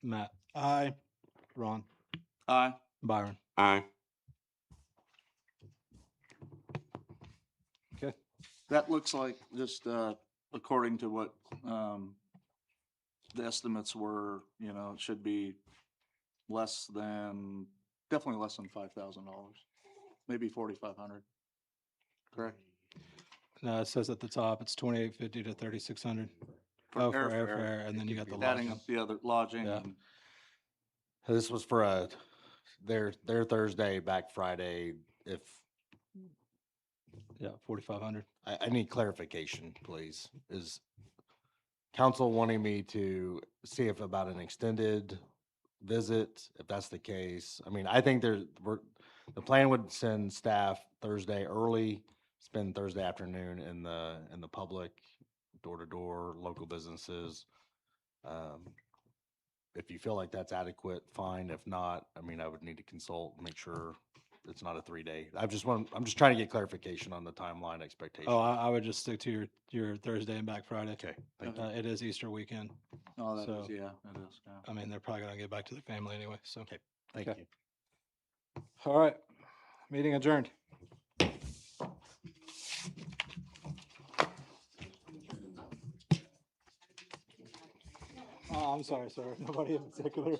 Matt, Aye. Ron, Aye. Byron. Aye. Okay. That looks like just, according to what, the estimates were, you know, it should be definitely less than $5,000, maybe 4,500. Correct? No, it says at the top, it's 2,850 to 3,600. For Oh, for airfare, airfare, and then you got the adding lodging. up the other lodging Yeah. and This was for their Thursday, back Friday, if, Yeah, 4,500. I need clarification, please. Is council wanting me to see if about an extended visit, if that's the case? I mean, I think the plan would send staff Thursday early, spend Thursday afternoon in the public, door to door, local businesses. If you feel like that's adequate, fine. If not, I mean, I would need to consult, make sure it's not a 3-day. I'm just trying to get clarification on the timeline expectation. Oh, I would just stick to your Thursday and back Friday. Okay, thank you. It is Easter weekend. Oh, that is, So, yeah, it is, yeah. I mean, they're probably gonna get back to their family anyway, so. Okay, thank Okay. you. All right, meeting adjourned. Oh, I'm sorry, sir. Nobody in particular.